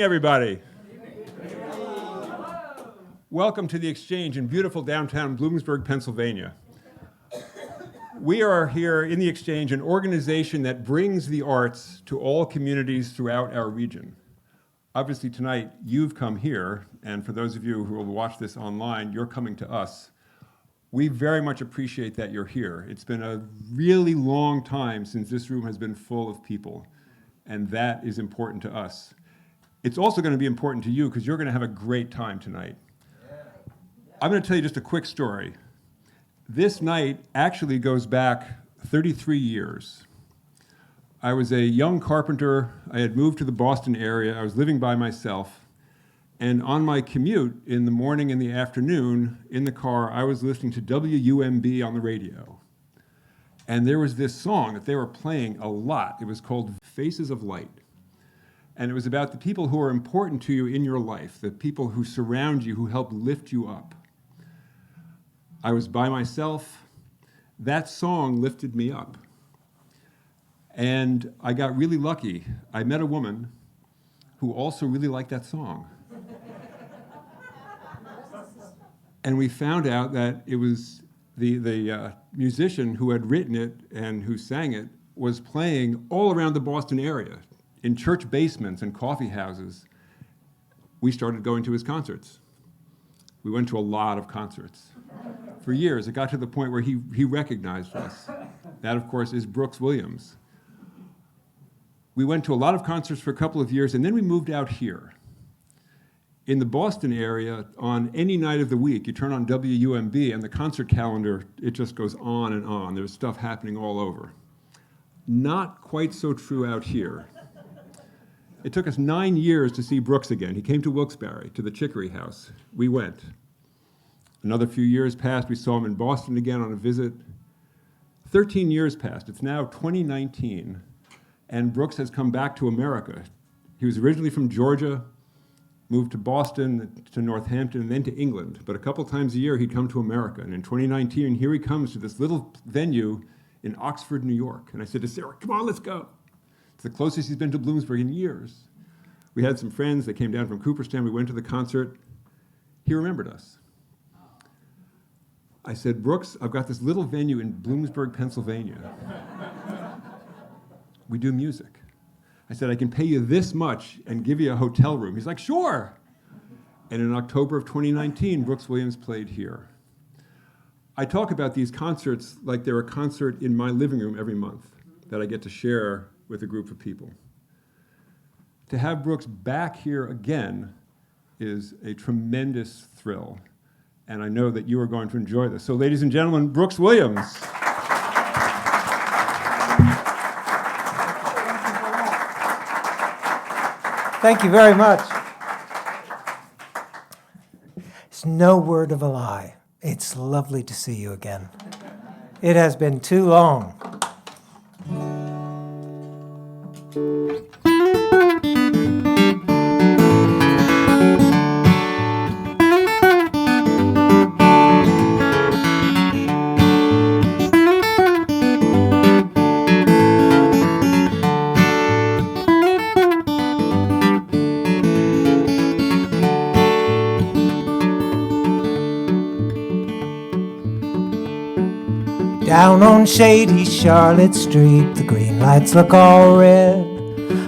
everybody. Welcome to the Exchange in beautiful downtown Bloomsburg, Pennsylvania. We are here in the Exchange, an organization that brings the arts to all communities throughout our region. Obviously tonight, you've come here, and for those of you who will watch this online, you're coming to us. We very much appreciate that you're here. It's been a really long time since this room has been full of people, and that is important to us. It's also going to be important to you because you're going to have a great time tonight. I'm going to tell you just a quick story. This night actually goes back 33 years. I was a young carpenter. I had moved to the Boston area. I was living by myself. And on my commute in the morning and the afternoon in the car, I was listening to WUMB on the radio. And there was this song that they were playing a lot. It was called Faces of Light. And it was about the people who are important to you in your life, the people who surround you, who help lift you up. I was by myself. That song lifted me up. And I got really lucky. I met a woman who also really liked that song. And we found out that it was the musician who had written it and who sang it was playing all around the Boston area, in church basements and coffee houses. We started going to his concerts. We went to a lot of concerts. For years, it got to the point where he recognized us. That, of course, is Brooks Williams. We went to a lot of concerts for a couple of years, and then we moved out here. In the Boston area, on any night of the week, you turn on WUMB, and the concert calendar, it just goes on and on. There's stuff happening all over. Not quite so true out here. It took us 9 years to see Brooks again. He came to Wilkes-Barre, to the Chicory House. We went. Another few years passed. We saw him in Boston again on a visit. 13 years passed. It's now 2019, and Brooks has come back to America. He was originally from Georgia, moved to Boston, to Northampton, and then to England. But a couple times a year, he'd come to America. And in 2019, here he comes to this little venue in Oxford, New York. And I said to Sarah, come on, let's go. It's the closest he's been to Bloomsburg in years. We had some friends that came down from Cooperstown. We went to the concert. He remembered us. I said, Brooks, I've got this little venue in Bloomsburg, Pennsylvania. We do music. I said, I can pay you this much and give you a hotel room. He's like, sure. And in October of 2019, Brooks Williams played here. I talk about these concerts like they're a concert in my living room every month that I get to share with a group of people. To have Brooks back here again is a tremendous thrill. And I know that you are going to enjoy this. So ladies and gentlemen, Brooks Williams. Thank you very much. It's no word of a lie. It's lovely to see you again. It has been too long. Down on shady Charlotte Street, the green lights look all red.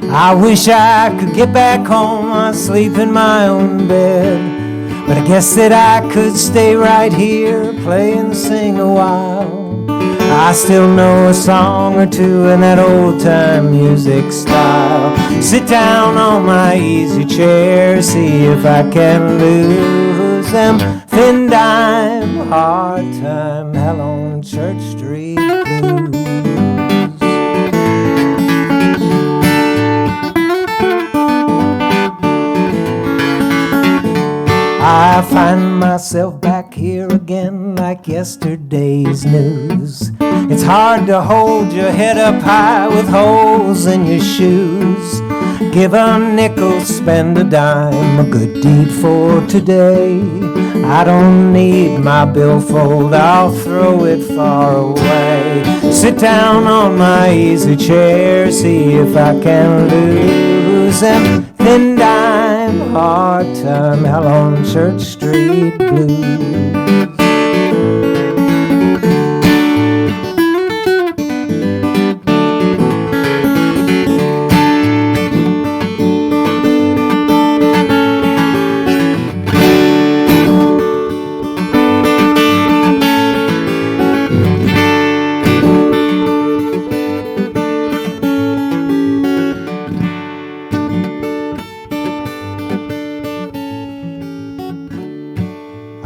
I wish I could get back home, I sleep in my own bed. But I guess that I could stay right here, play and sing a while. I still know a song or two in that old-time music style. Sit down on my easy chair, see if I can lose them thin dime, hard time, hell on Church Street blues. I find myself back here again like yesterday's news. It's hard to hold your head up high with holes in your shoes. Give a nickel, spend a dime, a good deed for today. I don't need my billfold, I'll throw it far away. Sit down on my easy chair, see if I can lose them thin dimes. on Church Street Blues.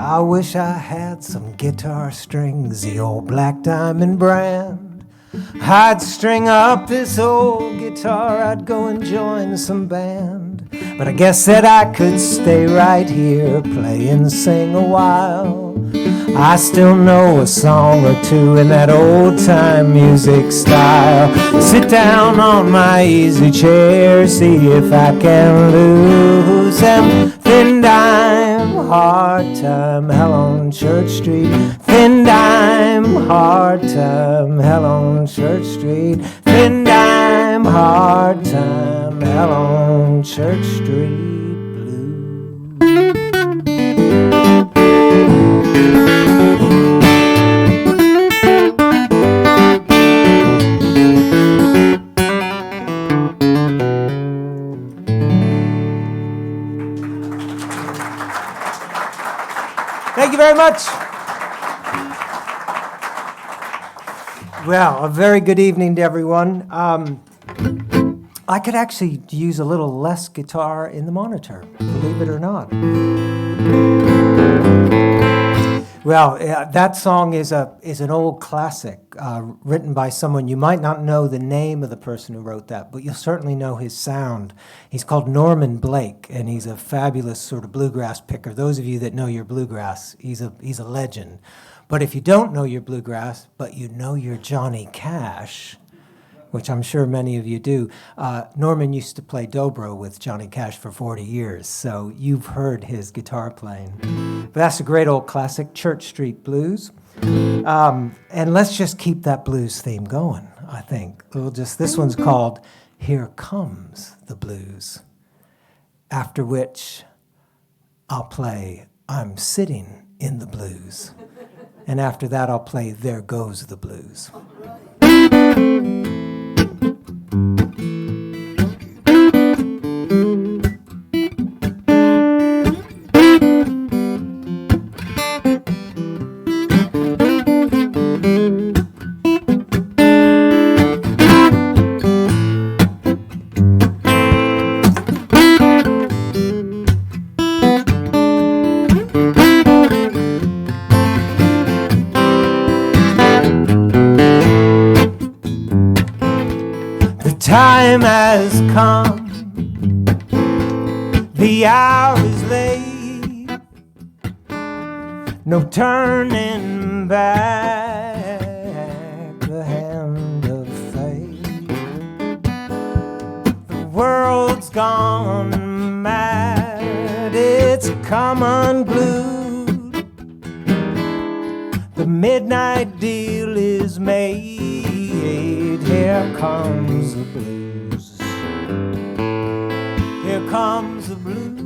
I wish I had some guitar strings, the old Black Diamond brand. I'd string up this old guitar, I'd go and join some band. But I guess that I could stay right here, play and sing a while. I still know a song or two in that old-time music style. Sit down on my easy chair, see if I can lose them. Thin dime, hard time, hell on Church Street. Thin dime, hard time, hell on Church Street. Thin dime, hard time, hell on Church Street Blues. Thank you very much. Well, a very good evening to everyone. I could actually use a little less guitar in the monitor, believe it or not. Well, that song is an old classic written by someone. You might not know the name of the person who wrote that, but you'll certainly know his sound. He's called Norman Blake, and he's a fabulous sort of bluegrass picker. Those of you that know your bluegrass, he's a legend. But if you don't know your bluegrass, but you know your Johnny Cash, which I'm sure many of you do, Norman used to play dobro with Johnny Cash for 40 years, so you've heard his guitar playing. But that's a great old classic, Church Street Blues. And let's just keep that blues theme going, I think. This one's called Here Comes the Blues, after which I'll play I'm Sitting in the Blues. And after that, I'll play There Goes the Blues. Time has come, the hour is late, no turning back, the hand of fate. The world's gone mad, it's come unglued, the midnight deal is made. Here comes the blues. Here comes the blues.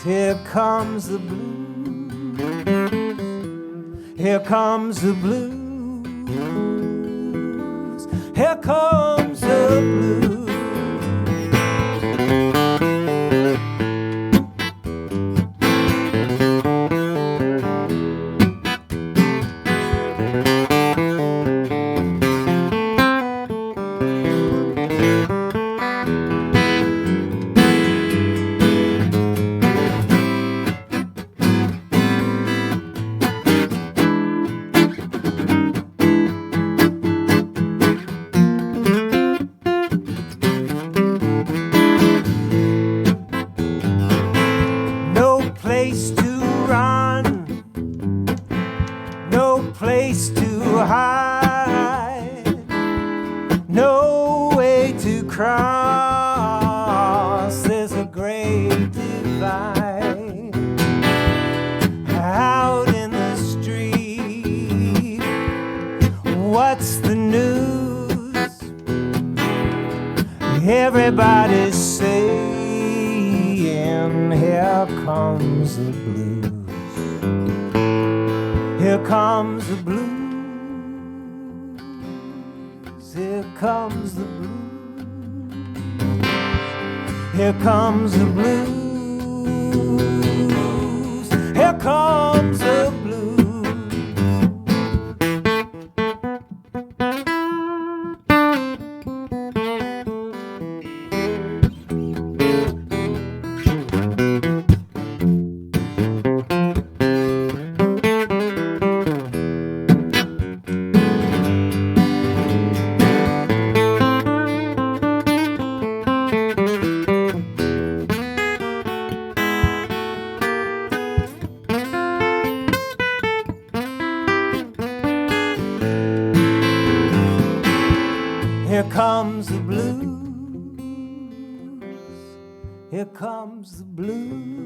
Here comes the blues. Here comes the blues. Here comes the blues. Everybody's saying comes the blues. Here comes the blues. Here comes the blues. Here comes the blues. Here comes the blues. Here comes the blues. Here comes the blues.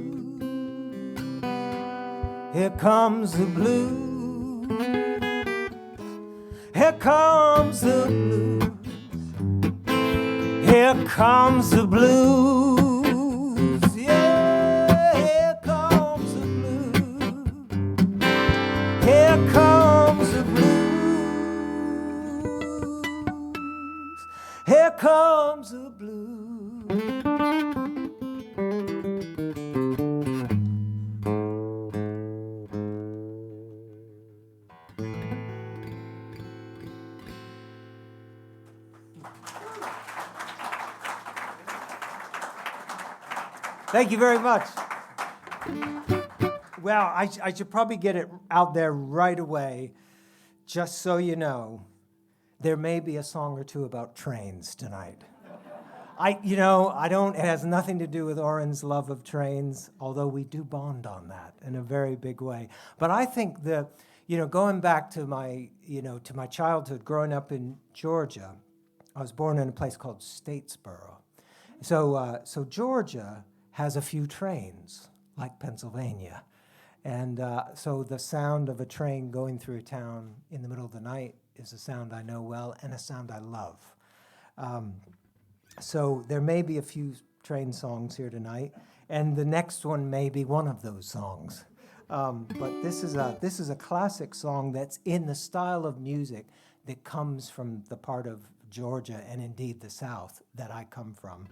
Here comes the blues. Here comes the blues. Here comes the blues. Yeah, here comes the blues. Here comes the blues. Here comes the blues. Thank you very much. Well, I should probably get it out there right away, just so you know. There may be a song or two about trains tonight. It has nothing to do with Oren's love of trains, although we do bond on that in a very big way. But I think going back to my childhood, growing up in Georgia, I was born in a place called Statesboro. So Georgia has a few trains, like Pennsylvania. And so the sound of a train going through town in the middle of the night is a sound I know well and a sound I love. So there may be a few train songs here tonight, and the next one may be one of those songs. But this is a classic song that's in the style of music that comes from the part of Georgia and indeed the South that I come from.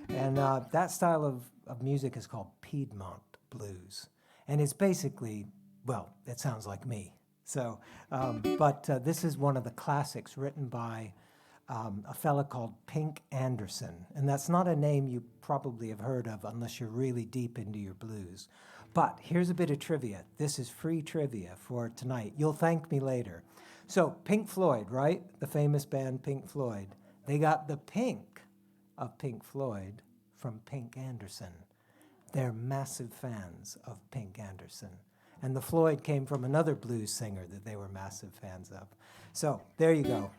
And that style of music is called Piedmont blues. And it's basically, well, it sounds like me. So, but this is one of the classics written by a fella called Pink Anderson. And that's not a name you probably have heard of unless you're really deep into your blues. But here's a bit of trivia. This is free trivia for tonight. You'll thank me later. So Pink Floyd, right? The famous band Pink Floyd. They got the pink of Pink Floyd from Pink Anderson. They're massive fans of Pink Anderson. And the Floyd came from another blues singer that they were massive fans of. So there you go.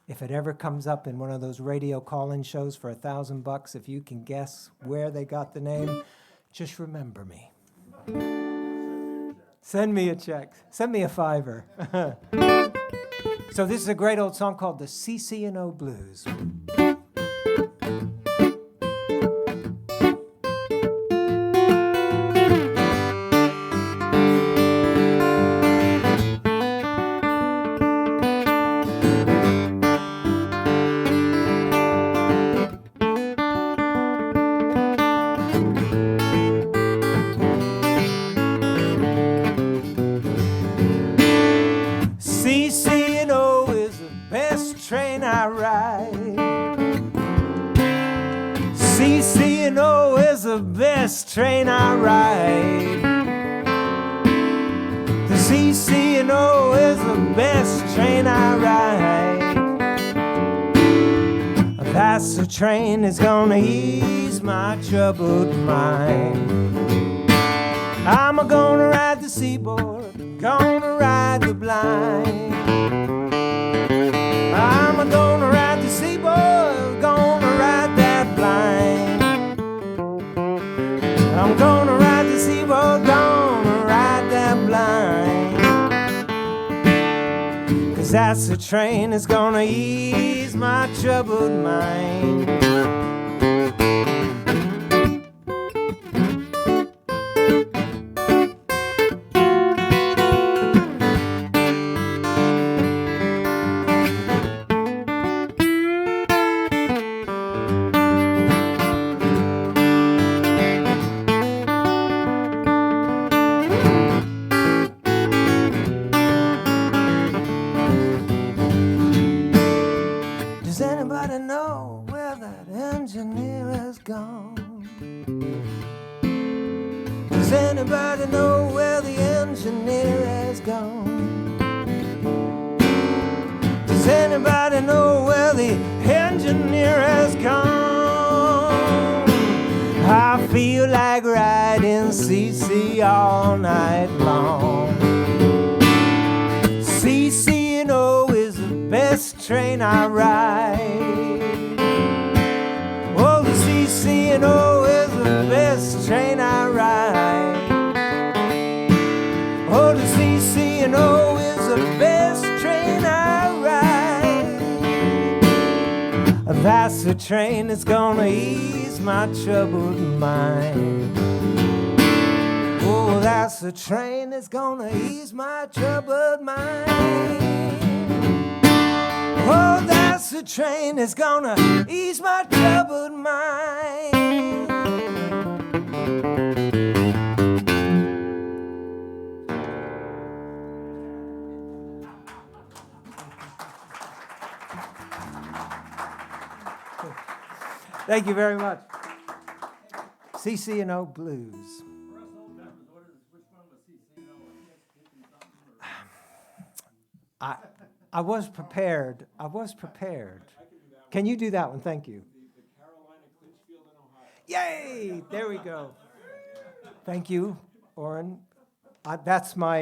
If it ever comes up in one of those radio call-in shows for $1,000, if you can guess where they got the name, just remember me. Send me a check. Send me a $5. So this is a great old song called the CC&O Blues. CC&O is the best train I ride. CC&O is the best train I ride. The CC&O is the best train I ride. That's the train that's gonna ease my troubled mind. I'm gonna ride the seaboard, gonna ride the blind. I'm gonna ride the seaboard, gonna ride that blind. I'm gonna ride the seaboard, gonna ride that blind. 'Cause that's the train that's gonna ease my troubled mind. Does anybody know where the engineer has gone? Does anybody know where the engineer has gone? I feel like riding CC all night long. CC&O is the best train I ride. Oh, the CC&O is the best train I ride. Oh, the CC&O is the best train I ride. That's the train that's gonna ease my troubled mind. Oh, that's the train that's gonna ease my troubled mind. Oh, that's the train that's gonna ease my troubled mind. Thank you very much. CC&O Blues. I was prepared. Can you do that one? Thank you. Yay! There we go. Thank you, Orrin. That's my.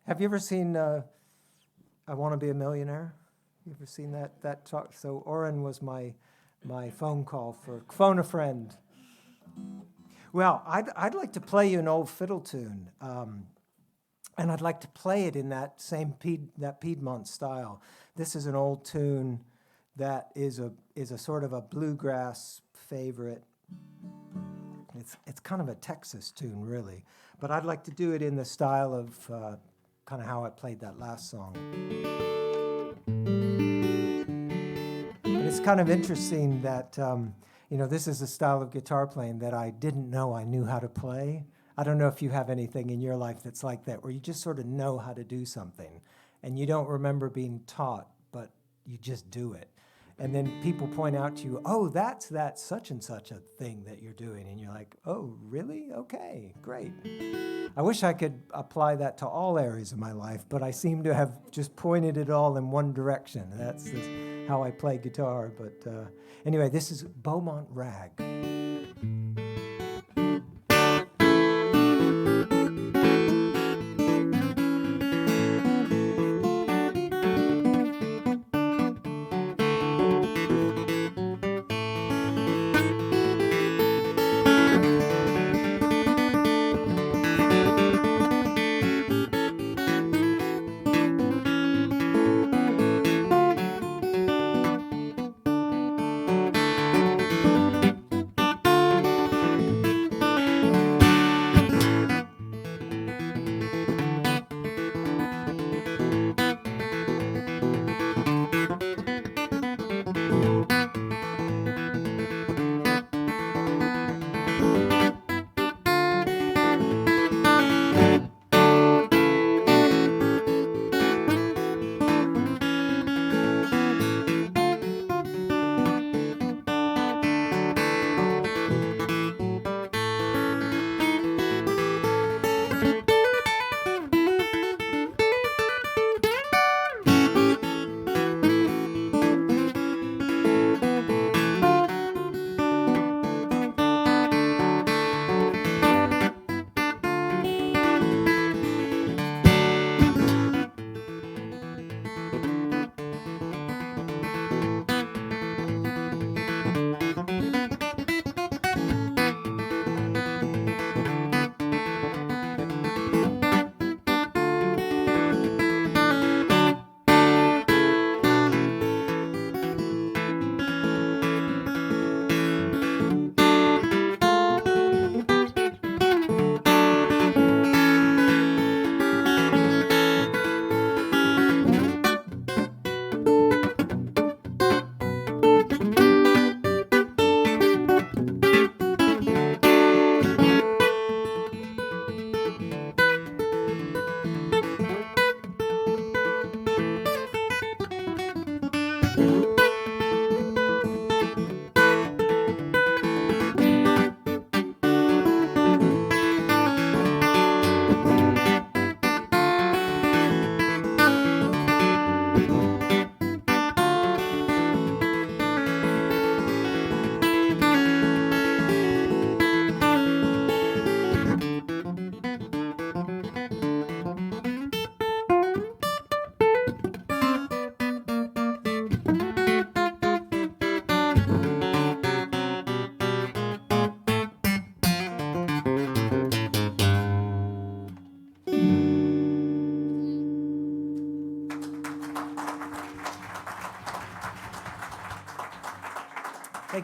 Have you ever seen I Want to Be a Millionaire? You ever seen that talk? So Orrin was my phone call for Phone a Friend. Well, I'd like to play you an old fiddle tune. And I'd like to play it in that same Piedmont style. This is an old tune that is a sort of a bluegrass favorite. It's kind of a Texas tune, really. But I'd like to do it in the style of kind of how I played that last song. And it's kind of interesting that, this is a style of guitar playing that I didn't know I knew how to play. I don't know if you have anything in your life that's like that, where you just sort of know how to do something, and you don't remember being taught, but you just do it. And then people point out to you, oh, that's that such and such a thing that you're doing. And you're like, oh, really? Okay, great. I wish I could apply that to all areas of my life, but I seem to have just pointed it all in one direction. That's just how I play guitar. But anyway, this is Beaumont Rag.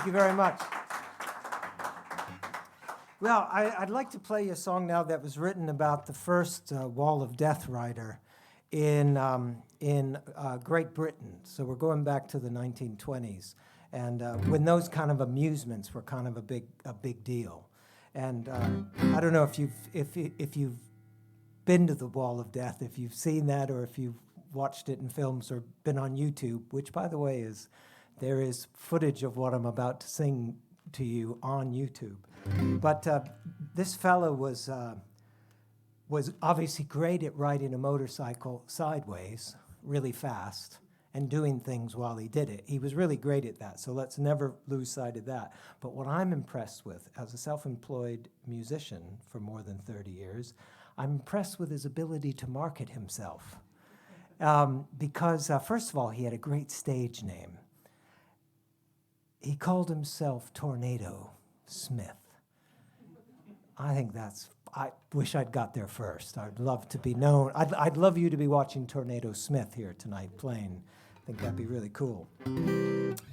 Thank you very much. Well, I'd like to play you a song now that was written about the first Wall of Death rider in Great Britain. So we're going back to the 1920s, and when those kind of amusements were kind of a big deal. And I don't know if you've been to the Wall of Death, if you've seen that, or if you've watched it in films or been on YouTube, which, by the way, there is footage of what I'm about to sing to you on YouTube. But this fellow was obviously great at riding a motorcycle sideways really fast and doing things while he did it. He was really great at that, so let's never lose sight of that. But what I'm impressed with, as a self-employed musician for more than 30 years, I'm impressed with his ability to market himself. Because, first of all, he had a great stage name. He called himself Tornado Smith. I wish I'd got there first. I'd love to be known. I'd love you to be watching Tornado Smith here tonight playing. I think that'd be really cool.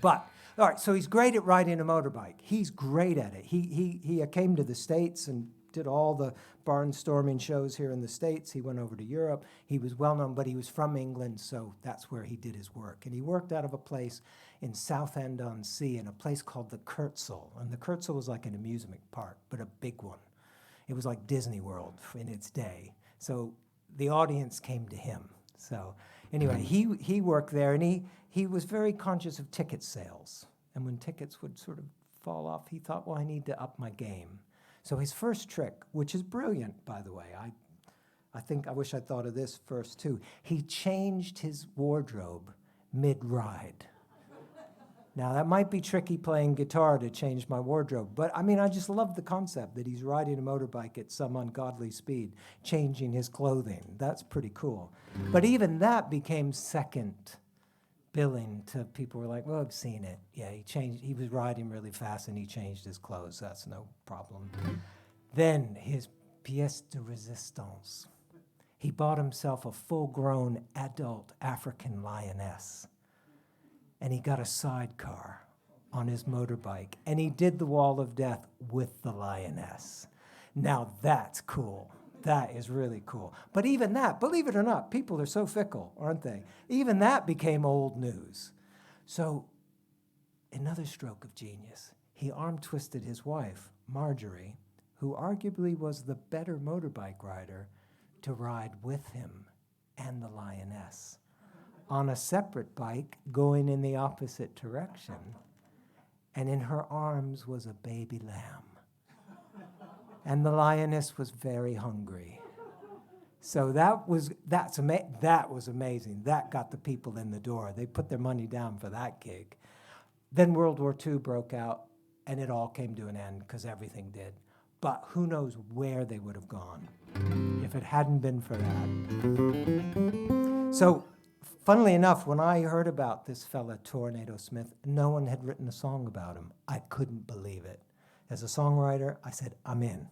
But, all right, so he's great at riding a motorbike. He's great at it. He came to the States and did all the barnstorming shows here in the States. He went over to Europe. He was well known, but he was from England, so that's where he did his work. And he worked out of a place in Southend-on-Sea in a place called the Kurtzel. And the Kurtzel was like an amusement park, but a big one. It was like Disney World in its day. So the audience came to him. So anyway, he worked there, and he was very conscious of ticket sales. And when tickets would sort of fall off, he thought, well, I need to up my game. So his first trick, which is brilliant, by the way, I wish I'd thought of this first too. He changed his wardrobe mid-ride. Now, that might be tricky playing guitar to change my wardrobe, but I mean, I just love the concept that he's riding a motorbike at some ungodly speed, changing his clothing. That's pretty cool. But even that became second billing to people who were like, well, I've seen it. Yeah, he was riding really fast and he changed his clothes. That's no problem. Then his pièce de résistance. He bought himself a full-grown adult African lioness. And he got a sidecar on his motorbike. And he did the Wall of Death with the lioness. Now that's cool. That is really cool. But even that, believe it or not, people are so fickle, aren't they? Even that became old news. So, another stroke of genius. He arm-twisted his wife, Marjorie, who arguably was the better motorbike rider, to ride with him and the lioness on a separate bike going in the opposite direction. And in her arms was a baby lamb. And the lioness was very hungry. So that was amazing. That got the people in the door. They put their money down for that gig. Then World War II broke out, and it all came to an end because everything did. But who knows where they would have gone if it hadn't been for that. So, funnily enough, when I heard about this fella, Tornado Smith, no one had written a song about him. I couldn't believe it. As a songwriter, I said, I'm in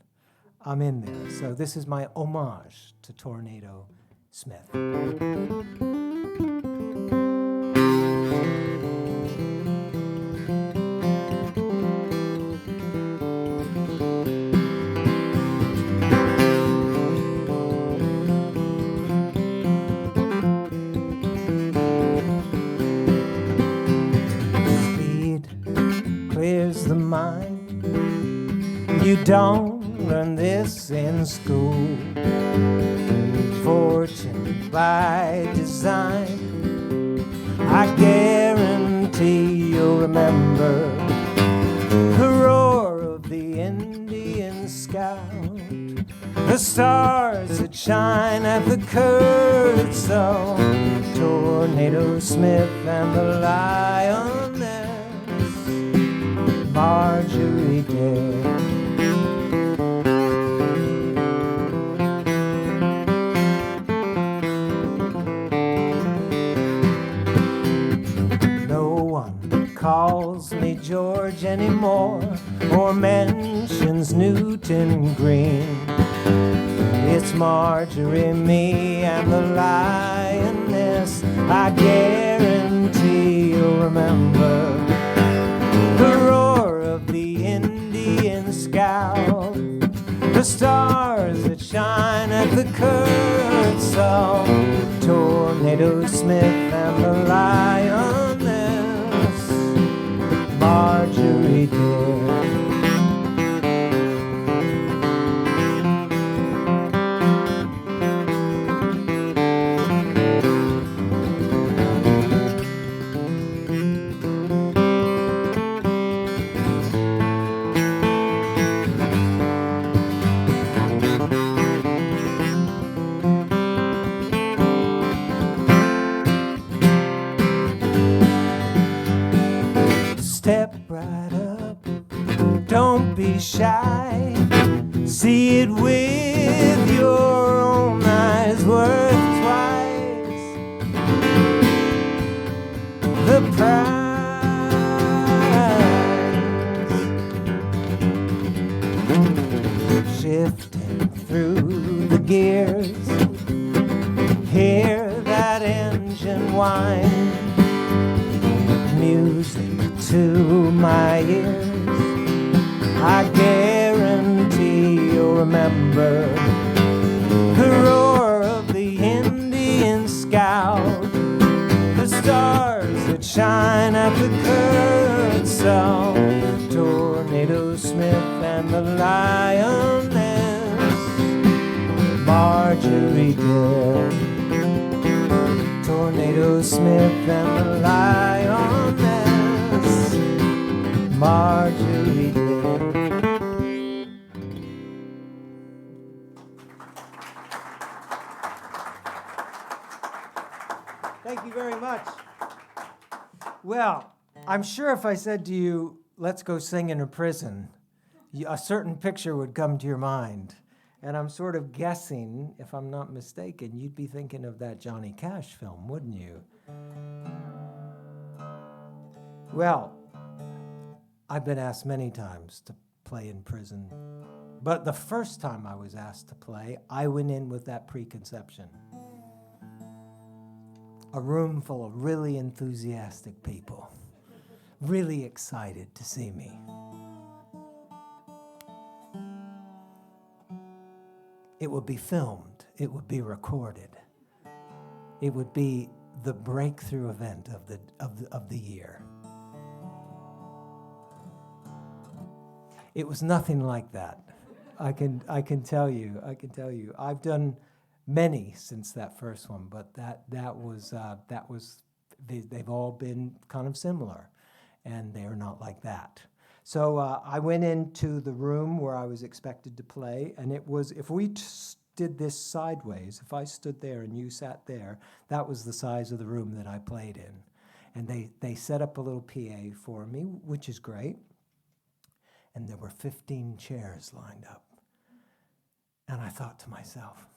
there. So this is my homage to Tornado Smith. Speed clears the mind. You don't learn this in school. Fortune by design. I guarantee you'll remember the roar of the Indian scout, the stars that shine at the Kurtzel, Tornado Smith and the lioness, Marjorie Dare. Calls me George anymore, or mentions Newton Green. It's Marjorie, me, and the lioness. I guarantee you'll remember the roar the scout, the stars that shine at the Kurtzel, Tornado Smith and the Lioness, Marjorie dear. Step right up, don't be shy. See it with your own eyes, worth twice the price. Shifting through the gears, hear that engine whine, music to my ears. I guarantee you'll remember the roar of the Indian scout, the stars that shine at the Kurtzel, Tornado Smith and the Lioness, Marjorie dear. Tornado Smith and the Lioness, Marjorie dear. Thank you very much. Well, I'm sure if I said to you, let's go sing in a prison, a certain picture would come to your mind. And I'm sort of guessing, if I'm not mistaken, you'd be thinking of that Johnny Cash film, wouldn't you? Well, I've been asked many times to play in prison. But the first time I was asked to play, I went in with that preconception. A room full of really enthusiastic people, really excited to see me. It would be filmed, it would be recorded. It would be the breakthrough event of the year. It was nothing like that. I can tell you. I've done many since that first one, but they've all been kind of similar, and they are not like that. So I went into the room where I was expected to play, and it was, if we did this sideways, if I stood there and you sat there, that was the size of the room that I played in. And they set up a little PA for me, which is great. And there were 15 chairs lined up. And I thought to myself,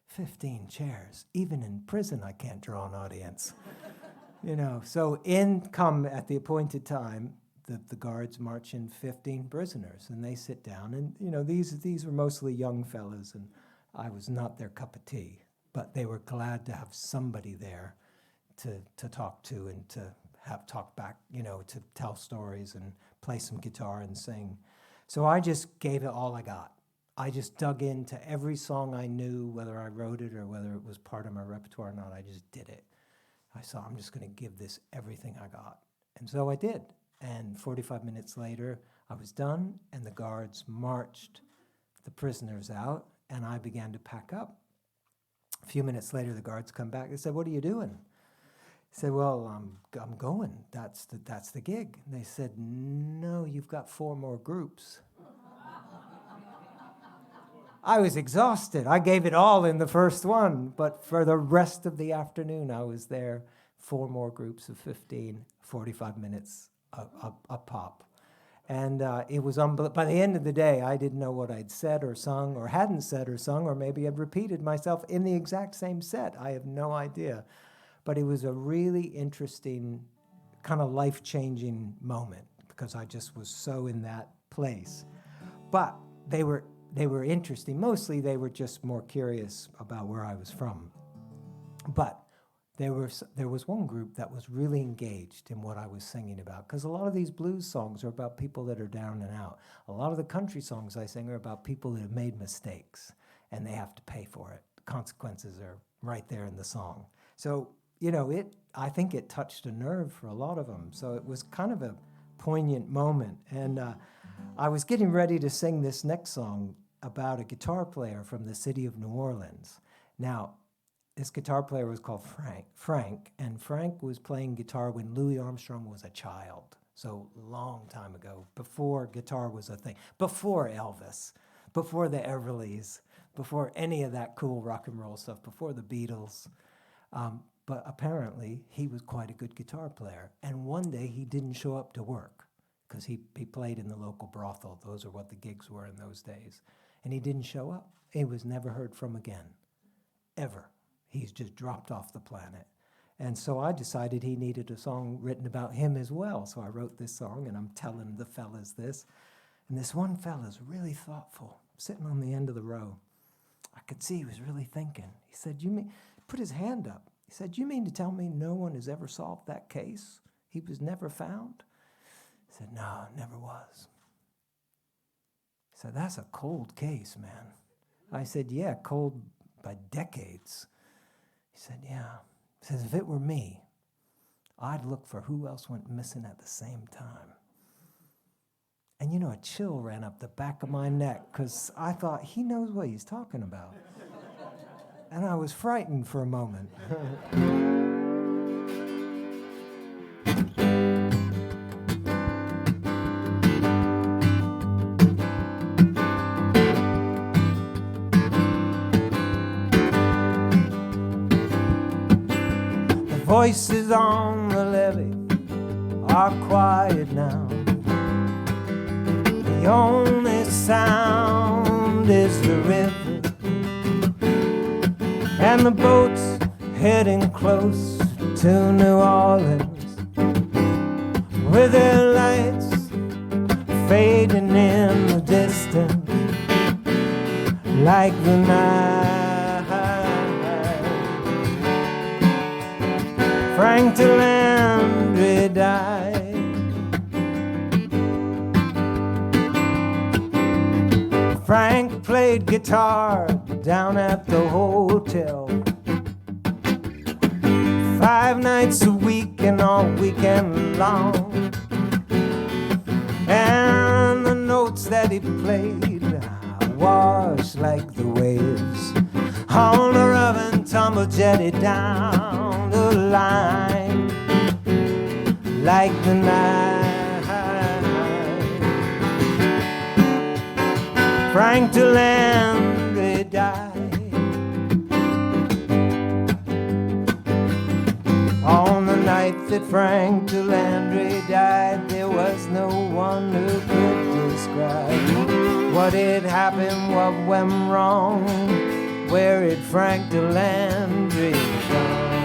15 chairs, even in prison I can't draw an audience. So in come at the appointed time, the guards march in 15 prisoners, and they sit down, and these were mostly young fellas, and I was not their cup of tea, but they were glad to have somebody there to talk to and to have talk back, to tell stories and play some guitar and sing. So I just gave it all I got. I just dug into every song I knew, whether I wrote it or whether it was part of my repertoire or not. I just did it. I saw, I'm just going to give this everything I got. And so I did. And 45 minutes later, I was done, and the guards marched the prisoners out, and I began to pack up. A few minutes later, the guards come back. They said, "What are you doing?" I said, "Well, I'm going. That's the gig." And they said, "No, you've got 4 more groups." I was exhausted. I gave it all in the first one, but for the rest of the afternoon, I was there. 4 more groups of 15, 45 minutes a pop. And it was unbelievable. By the end of the day, I didn't know what I'd said or sung or hadn't said or sung, or maybe I'd repeated myself in the exact same set. I have no idea. But it was a really interesting, kind of life-changing moment because I just was so in that place. But they were interesting. Mostly they were just more curious about where I was from. But there was one group that was really engaged in what I was singing about, because a lot of these blues songs are about people that are down and out. A lot of the country songs I sing are about people that have made mistakes, and they have to pay for it. The consequences are right there in the song. So, I think it touched a nerve for a lot of them. So it was kind of a poignant moment. And I was getting ready to sing this next song about a guitar player from the city of New Orleans. Now, this guitar player was called Frank, and Frank was playing guitar when Louis Armstrong was a child. So long time ago, before guitar was a thing, before Elvis, before the Everlys, before any of that cool rock and roll stuff, before the Beatles. But apparently, he was quite a good guitar player. And one day, he didn't show up to work because he played in the local brothel. Those are what the gigs were in those days. And he didn't show up. He was never heard from again, ever. He's just dropped off the planet. And so I decided he needed a song written about him as well. So I wrote this song, and I'm telling the fellas this. And this one fella's really thoughtful, sitting on the end of the row. I could see he was really thinking. He said, put his hand up. He said, you mean to tell me no one has ever solved that case? He was never found? I said, no, it never was. He said, that's a cold case, man. I said, yeah, cold by decades. He said, yeah. He says, if it were me, I'd look for who else went missing at the same time. And a chill ran up the back of my neck because I thought, he knows what he's talking about. And I was frightened for a moment. The voices on the levee are quiet now. The only sound is the river, and the boat's heading close to New Orleans, with their lights fading in the distance like the night. Frank Delandry died. Frank played guitar down at the hotel 5 nights a week and all weekend long. And the notes that he played washed like the waves on a rough and tumble jetty down the line like the night. Frank Delandry died on the night that Frank Delandry died. There was no one who could describe what had happened, what went wrong. Where had Frank Delandry gone?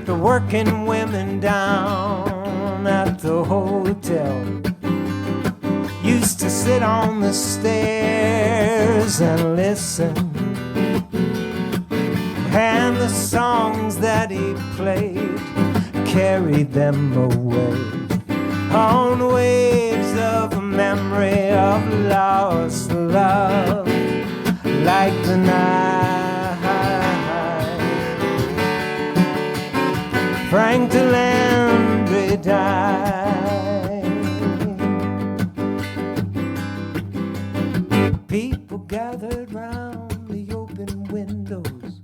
Working women down at the hotel used to sit on the stairs and listen, and the songs that he played carried them away on waves of memory of lost love like the night. Frank Delandry died. People gathered round the open windows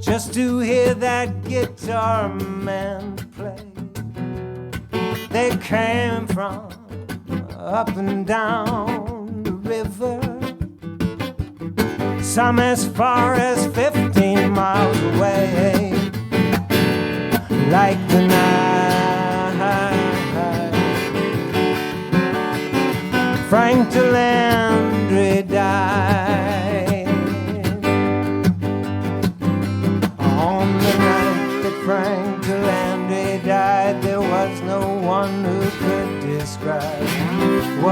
just to hear that guitar man play. They came from up and down the river, some as far as 15 miles away, like the night. Frank Delandry died on the night that Frank Delandry died.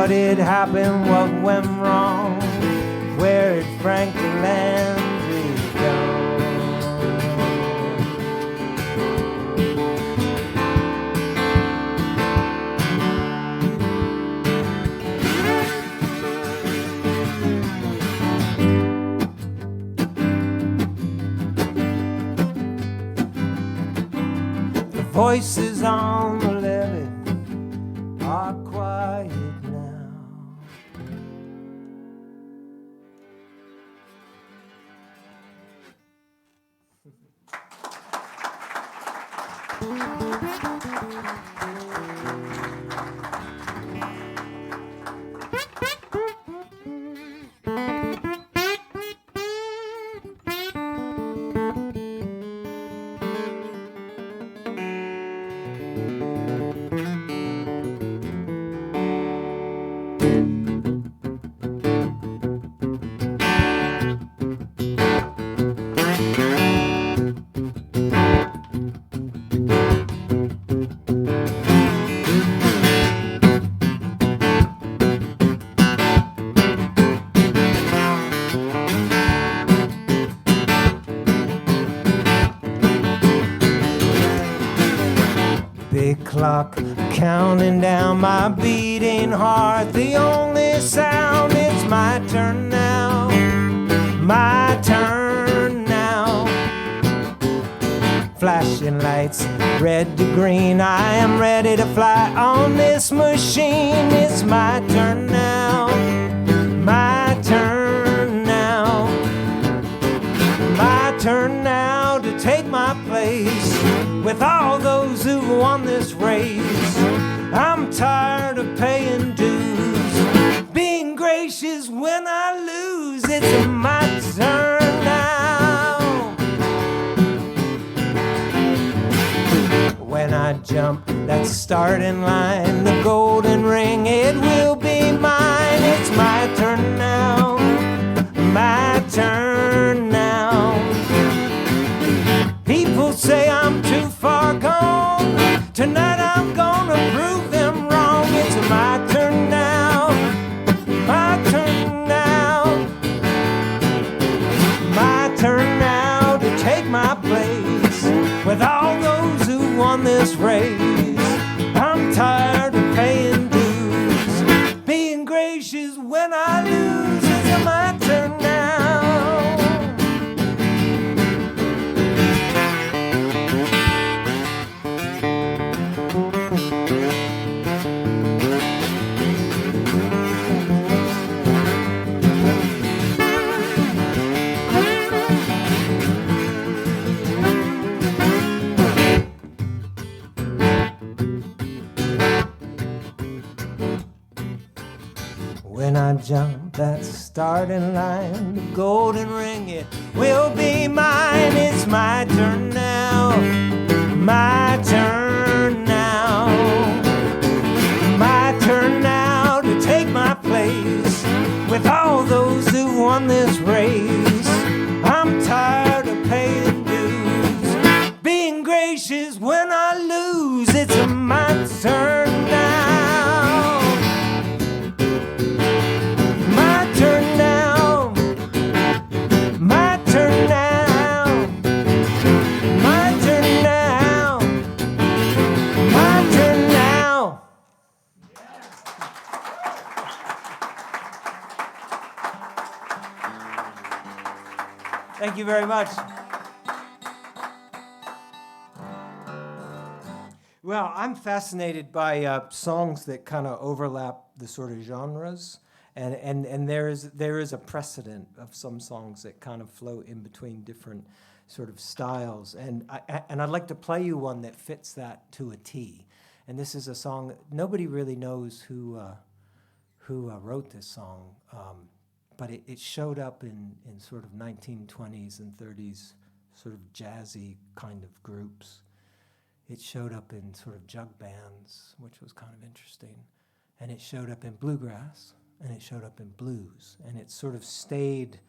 How did it happen? What went wrong? Where did Frankie Landry go? The voices on the levee are quiet now. Big clock counting down my beating heart. The only sound, it's my turn now. My turn now. Flashing lights, red to green. I am ready to fly on this machine. It's my turn now. My turn now. My turn now to take my place with all those who won this race. I'm tired of paying dues, being gracious when I lose. It's my turn now. When I jump that starting line, the golden ring, it will be mine. It's my turn now. My turn now. People say I'm too far gone. Tonight I'm gonna prove them wrong. It's my turn now. My turn now. My turn now to take my place with all those who won this race. I'm tired of paying dues, being gracious when I lose. It's my turn now. When I jump that starting line, the golden ring, it will be mine. It's my turn now. My turn now. My turn now to take my place with all those who won this race. I'm tired of paying dues, being gracious when I lose. It's my turn now. My turn now. My turn now. My turn now. My turn now. Thank you very much. Well, I'm fascinated by songs that kind of overlap the sort of genres, and there is a precedent of some songs that kind of flow in between different sort of styles, and I'd like to play you one that fits that to a T. And this is a song that nobody really knows who wrote this song, but it showed up in sort of 1920s and 30s sort of jazzy kind of groups. It showed up in sort of jug bands, which was kind of interesting. And it showed up in bluegrass, and it showed up in blues. And it sort of stayed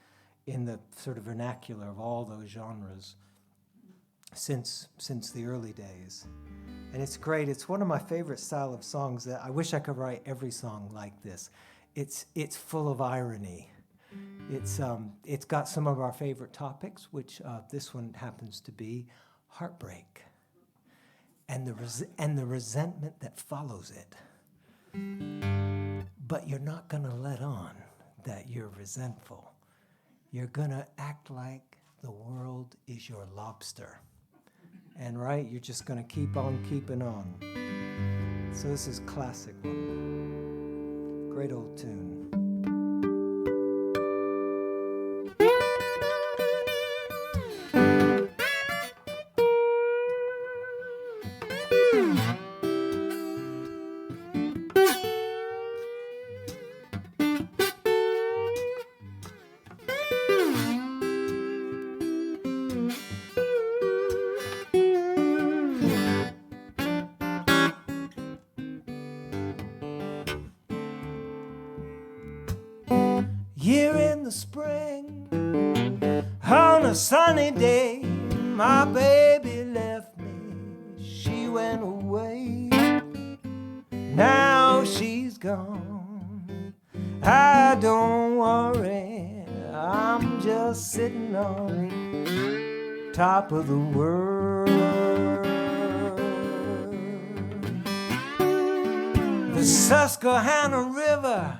in the sort of vernacular of all those genres. since the early days. And it's great. It's one of my favorite style of songs that I wish I could write every song like this. It's full of irony. It's got some of our favorite topics, which this one happens to be heartbreak and the resentment that follows it. But you're not gonna let on that you're resentful. You're gonna act like the world is your lobster. And right, you're just gonna keep on keeping on. So this is classic one. Great old tune. Here in the spring, on a sunny day, my baby left me. She went away. Now she's gone. I don't worry. I'm just sitting on top of the world. The Susquehanna River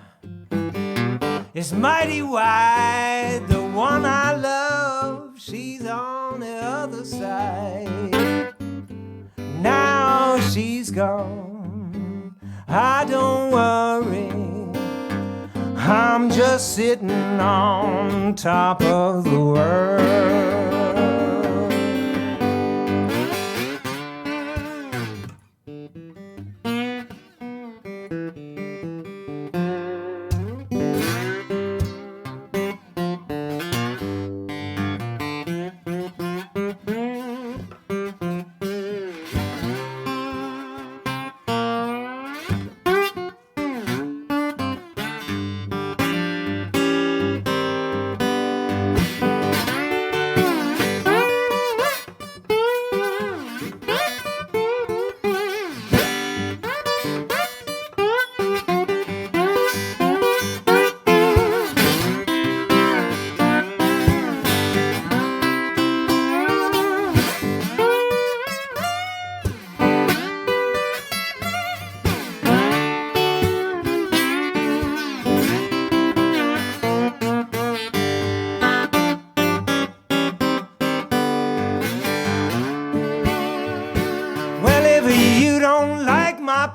is mighty wide. The one I love, she's on the other side. Now she's gone. I don't worry. I'm just sitting on top of the world.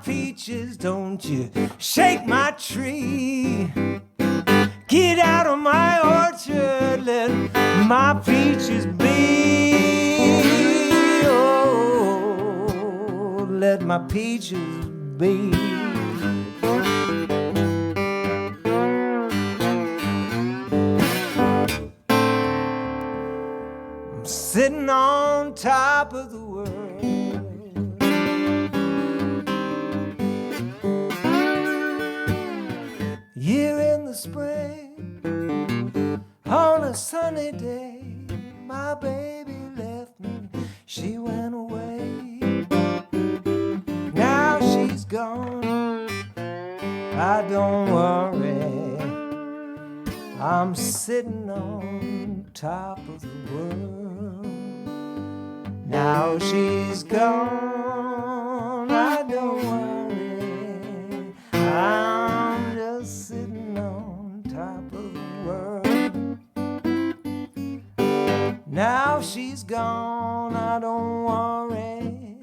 Peaches, don't you shake my tree. Get out of my orchard, let my peaches be. Oh, let my peaches be. I'm sitting on top of the world. Here in the spring, on a sunny day, my baby left me, she went away. Now she's gone, I don't worry, I'm sitting on top of the world. Now she's gone, I don't worry, I'm just sitting on top of the world. Now she's gone, I don't worry,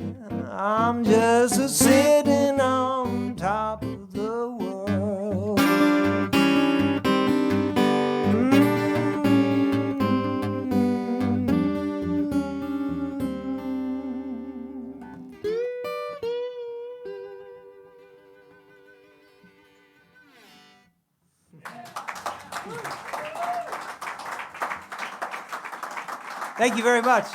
I'm just a sitting on top of the world. Thank you very much.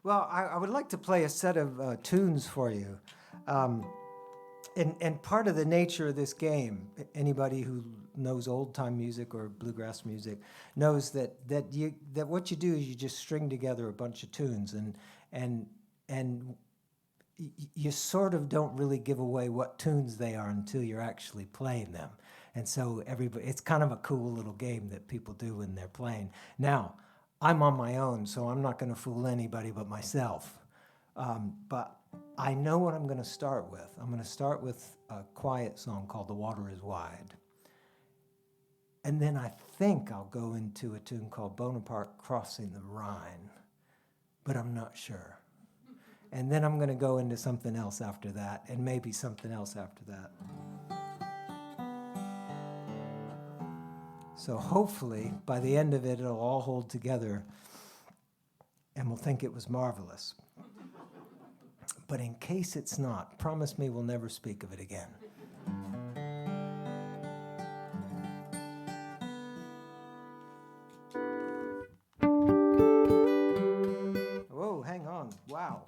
Well, I would like to play a set of tunes for you. And part of the nature of this game, anybody who knows old time music or bluegrass music knows that what you do is you just string together a bunch of tunes, and you sort of don't really give away what tunes they are until you're actually playing them. And so it's kind of a cool little game that people do when they're playing. Now, I'm on my own, so I'm not going to fool anybody but myself. But I know what I'm going to start with. I'm going to start with a quiet song called "The Water Is Wide." And then I think I'll go into a tune called "Bonaparte Crossing the Rhine," but I'm not sure. And then I'm going to go into something else after that, and maybe something else after that. So hopefully, by the end of it, it'll all hold together, and we'll think it was marvelous. But in case it's not, promise me we'll never speak of it again. Whoa, hang on. Wow.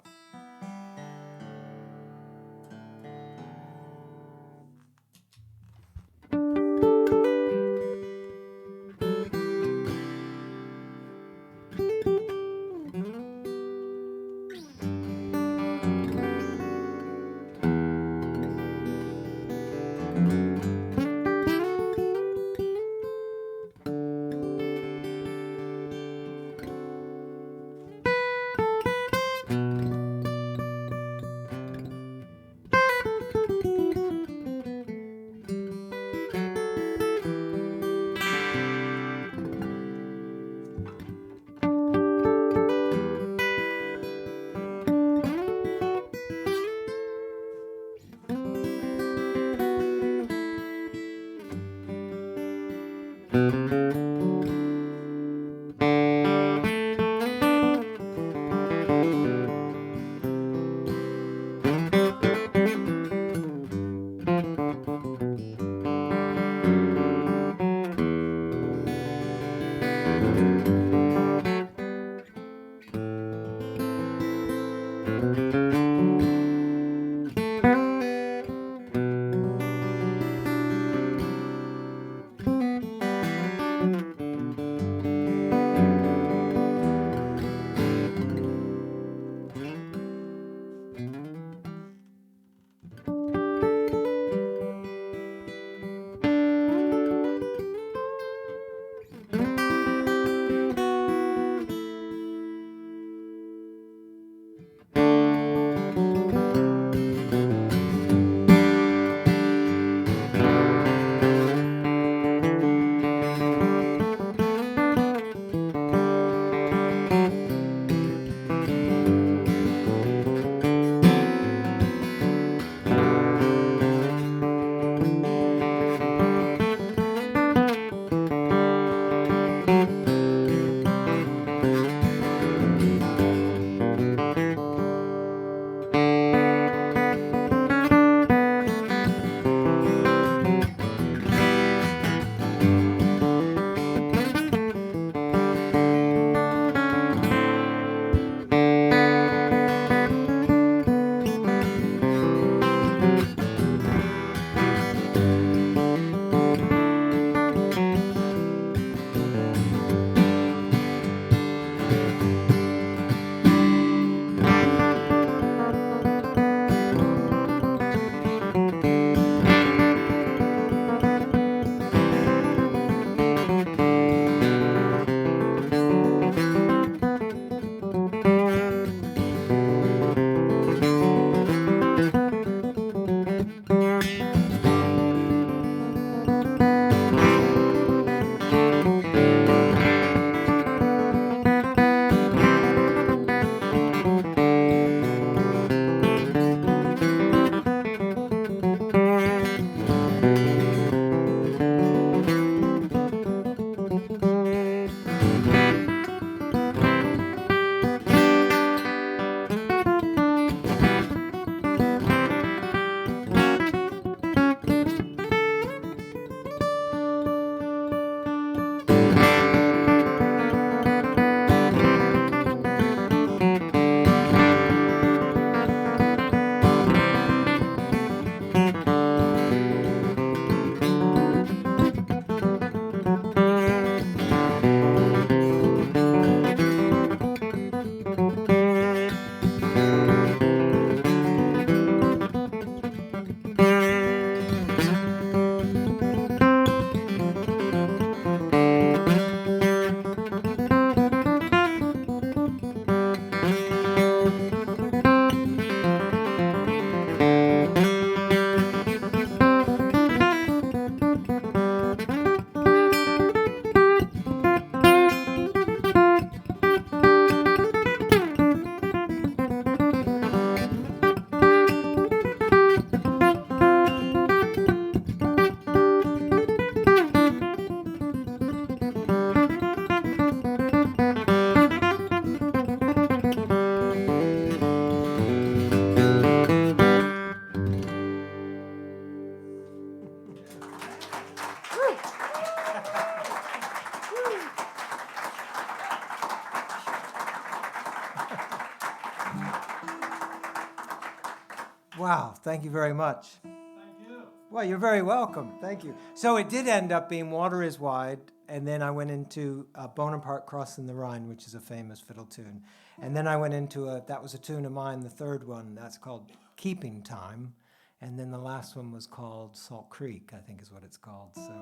Wow, thank you very much. Thank you. Well, you're very welcome. Thank you. So it did end up being Water is Wide, and then I went into Bonaparte Crossing the Rhine, which is a famous fiddle tune. And then I went into that was a tune of mine, the third one, that's called Keeping Time. And then the last one was called Salt Creek, I think is what it's called. So,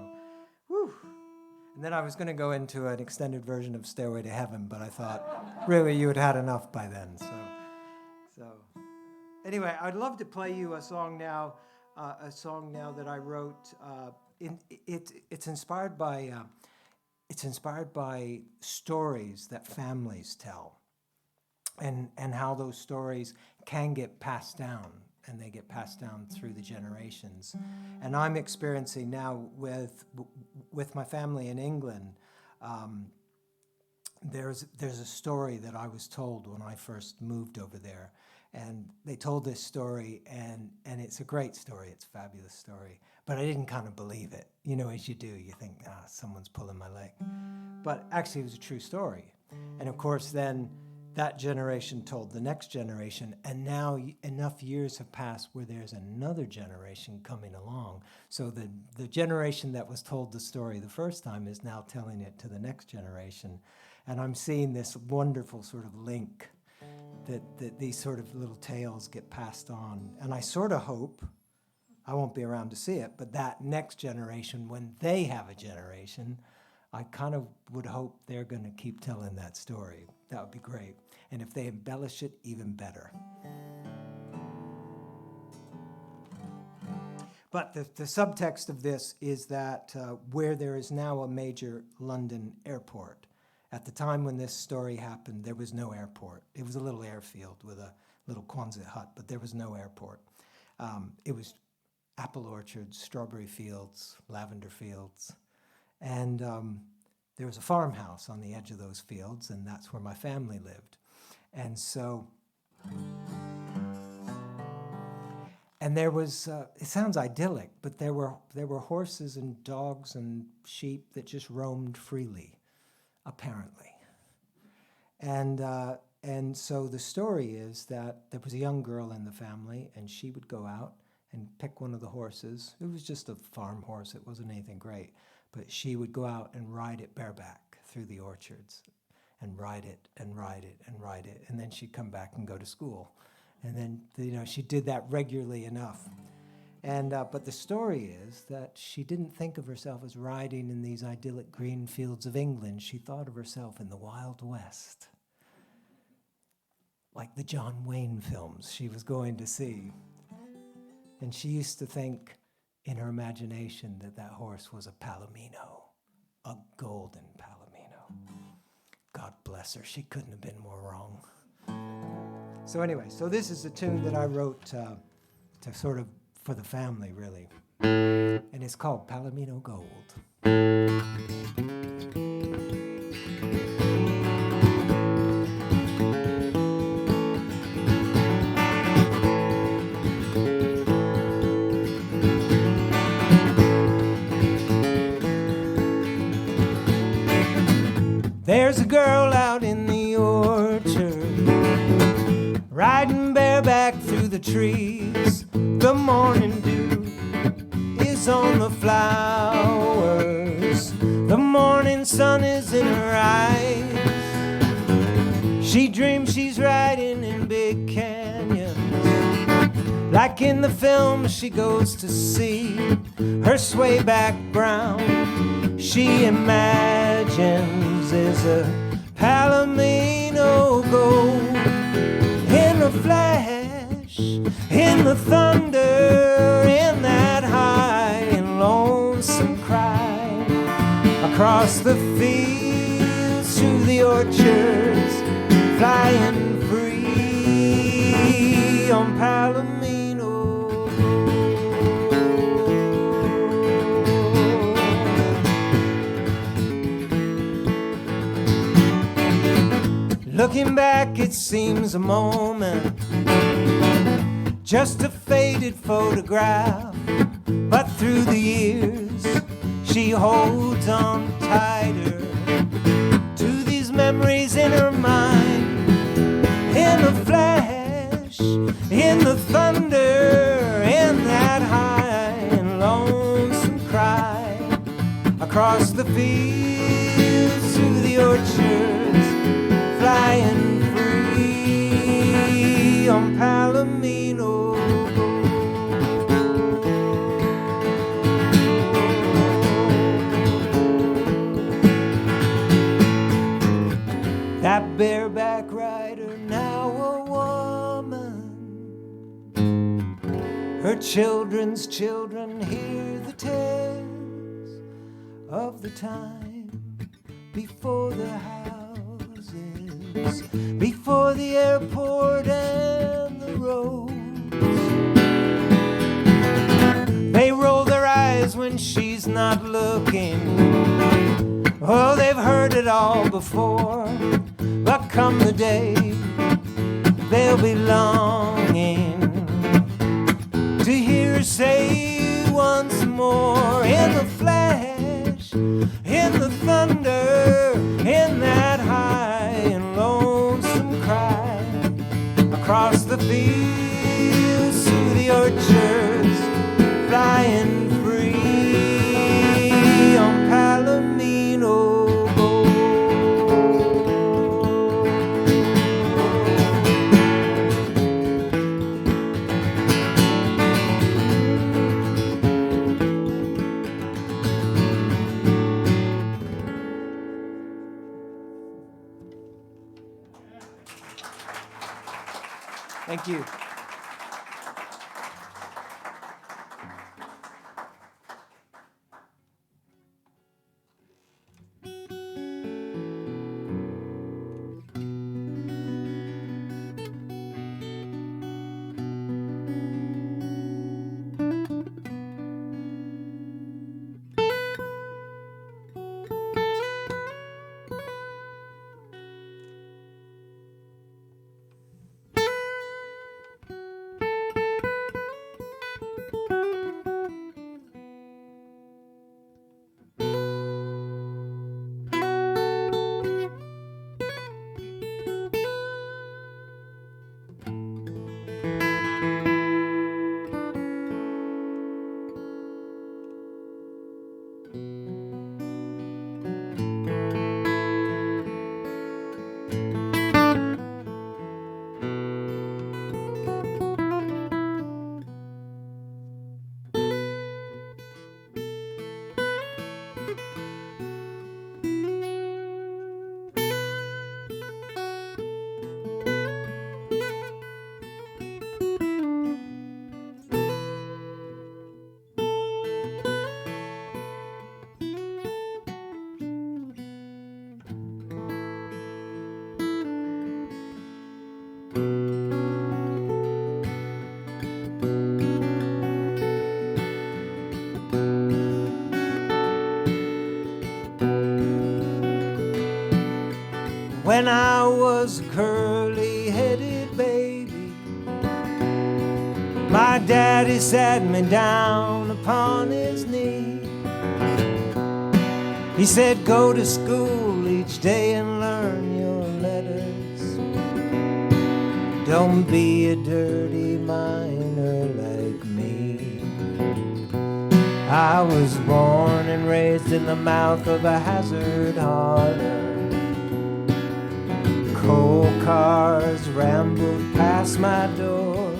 whew. And then I was going to go into an extended version of Stairway to Heaven, but I thought, really, you had had enough by then. So anyway, I'd love to play you a song now that I wrote. It's inspired by stories that families tell, and how those stories can get passed down, and they get passed down through the generations. And I'm experiencing now with my family in England. There's a story that I was told when I first moved over there. And they told this story, and it's a great story. It's a fabulous story. But I didn't kind of believe it. You know, as you do, you think, someone's pulling my leg. But actually, it was a true story. And of course, then that generation told the next generation, and now enough years have passed where there's another generation coming along. So the generation that was told the story the first time is now telling it to the next generation. And I'm seeing this wonderful sort of link that these sort of little tales get passed on. And I sort of hope, I won't be around to see it, but that next generation, when they have a generation, I kind of would hope they're going to keep telling that story. That would be great. And if they embellish it, even better. But the subtext of this is that where there is now a major London airport, at the time when this story happened, there was no airport. It was a little airfield with a little Quonset hut, but there was no airport. It was apple orchards, strawberry fields, lavender fields. And there was a farmhouse on the edge of those fields, and that's where my family lived. And so, and there was, it sounds idyllic, but there were horses and dogs and sheep that just roamed freely, apparently. And so the story is that there was a young girl in the family, and she would go out and pick one of the horses. It was just a farm horse. It wasn't anything great. But she would go out and ride it bareback through the orchards and ride it and ride it and ride it. And then she'd come back and go to school. And then, you know, she did that regularly enough. And but the story is that she didn't think of herself as riding in these idyllic green fields of England. She thought of herself in the Wild West, like the John Wayne films she was going to see. And she used to think in her imagination that horse was a Palomino, a golden Palomino. God bless her, she couldn't have been more wrong. So anyway, so this is a tune that I wrote to sort of for the family, really. And it's called Palomino Gold. There's a girl out in the orchard, riding bareback through the trees. The morning dew is on the flowers. The morning sun is in her eyes. She dreams she's riding in big canyons, like in the films she goes to see. Her swayback brown, she imagines, is a Palomino gold. In the flash, in the thunder, in that high and lonesome cry, across the fields, through the orchards, flying free on Palomino. Looking back, it seems a moment, just a faded photograph. But through the years, she holds on tighter to these memories in her mind. In the flash, in the thunder, fields, through the orchards, flying free on Palomino. That bareback rider, now a woman. Her children's children hear the tales of the time before the houses, before the airport and the roads. They roll their eyes when she's not looking. Oh, they've heard it all before. But come the day, they'll be longing to hear her say once more, in the flash, in the thunder, in that high and lonesome cry, across the fields, through the orchards, flying free on Palomino. Thank you. When I was a curly-headed baby, my daddy sat me down upon his knee. He said, go to school each day and learn your letters. Don't be a dirty miner like me. I was born and raised in the mouth of a hazard harbor. Coal cars rambled past my door.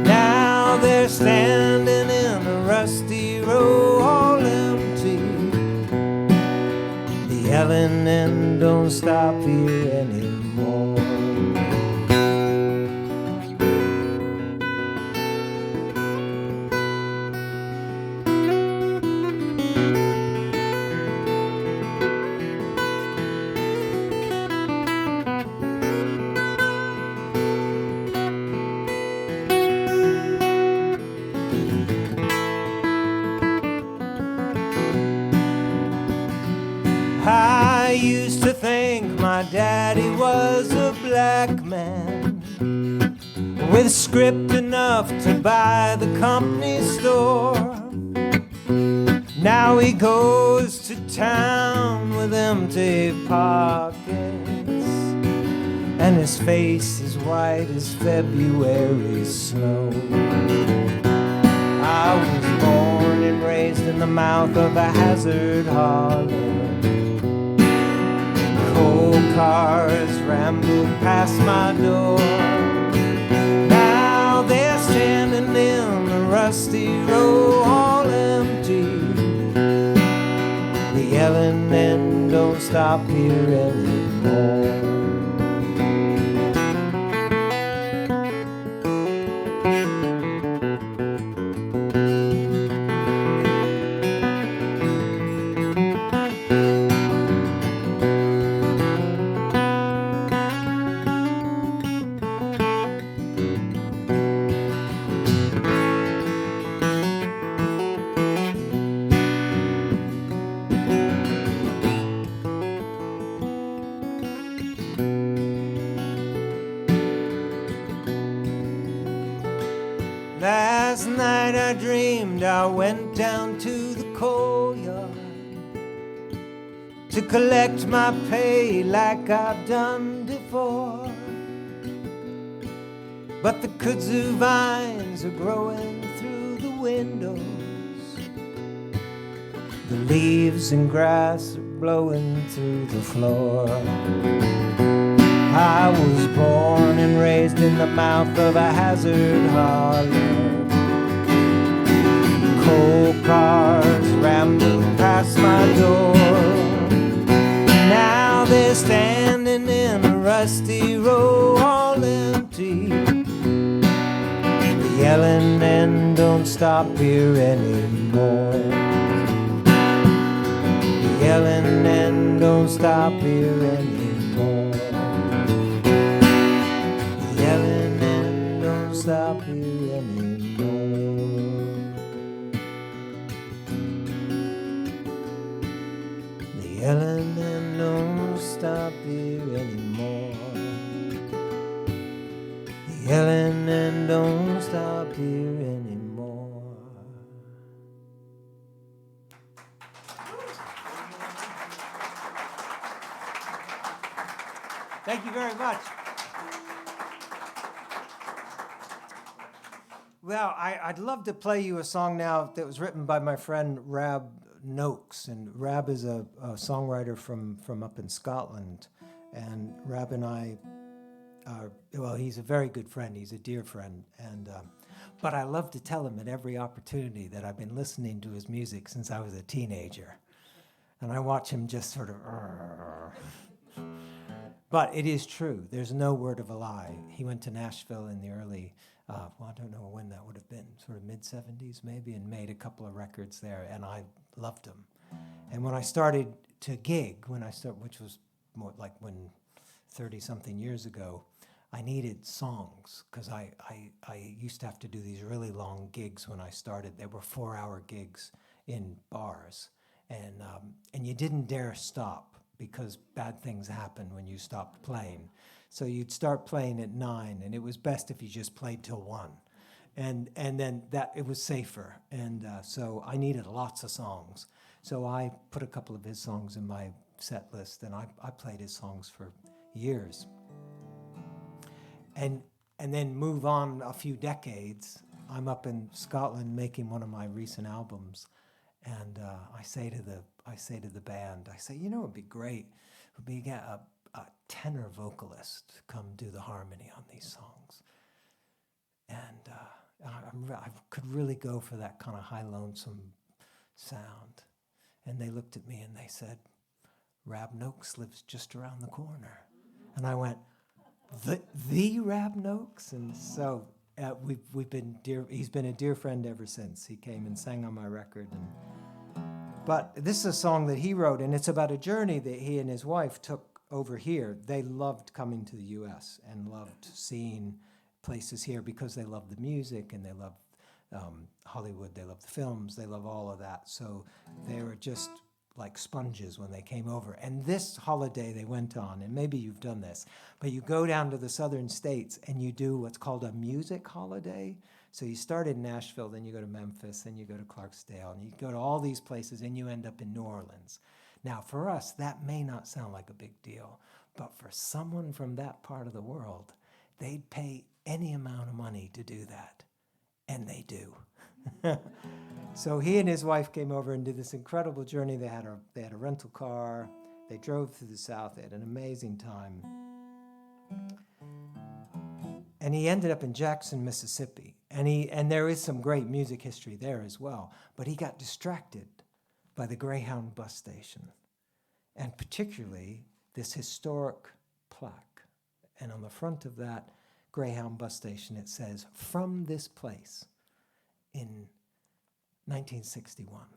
Now they're standing in a rusty row, all empty. The yelling and don't stop here anymore. I used to think my daddy was a black man with script enough to buy the company store. Now he goes to town with empty pockets, and his face is white as February snow. I was born and raised in the mouth of a hazard Harlem. Coal cars ramble past my door. Now they're standing in the rusty row, all empty. The yelling men don't stop here anymore. Last night I dreamed I went down to the coal yard to collect my pay like I've done before. But the kudzu vines are growing through the windows. The leaves and grass are blowing through the floor. I was born and raised in the mouth of a hazard Harlem. Coal cars ramble past my door. Now they're standing in a rusty row, all empty. The yelling men don't stop here anymore. The yelling men don't stop here anymore. Stop here anymore. The yelling men don't stop here anymore. The yelling men don't stop here anymore. Thank you very much. Well, I'd love to play you a song now that was written by my friend Rab Noakes. And Rab is a songwriter from up in Scotland. And Rab and I are, well, he's a very good friend. He's a dear friend. And but I love to tell him at every opportunity that I've been listening to his music since I was a teenager. And I watch him just sort of... But it is true. There's no word of a lie. He went to Nashville in the early... well, I don't know when that would have been, sort of mid-'70s maybe, and made a couple of records there, and I loved them. And when I started to gig, which was more like when 30-something years ago, I needed songs, because I used to have to do these really long gigs when I started. They were 4-hour gigs in bars, and you didn't dare stop, because bad things happen when you stopped playing. So you'd start playing at 9, and it was best if you just played till 1. And then that it was safer. And so I needed lots of songs. So I put a couple of his songs in my set list, and I played his songs for years. And then move on a few decades. I'm up in Scotland making one of my recent albums, and I say to the band, you know, it'd be great if we get a tenor vocalist come do the harmony on these songs. And I could really go for that kind of high lonesome sound. And they looked at me and they said, Rab Noakes lives just around the corner. And I went, the Rab Noakes? And so we've been dear. He's been a dear friend ever since. He came and sang on my record. But this is a song that he wrote, and it's about a journey that he and his wife took over here. They loved coming to the U.S. and loved seeing places here because they loved the music and they loved Hollywood, they loved the films, they love all of that. So they were just like sponges when they came over. And this holiday they went on, and maybe you've done this, but you go down to the southern states and you do what's called a music holiday. So you start in Nashville, then you go to Memphis, then you go to Clarksdale, and you go to all these places, and you end up in New Orleans. Now, for us, that may not sound like a big deal, but for someone from that part of the world, they'd pay any amount of money to do that, and they do. So he and his wife came over and did this incredible journey. They had a rental car. They drove through the South. They had an amazing time. And he ended up in Jackson, Mississippi. And there is some great music history there as well. But he got distracted by the Greyhound bus station, and particularly this historic plaque. And on the front of that Greyhound bus station, it says, "From this place in 1961,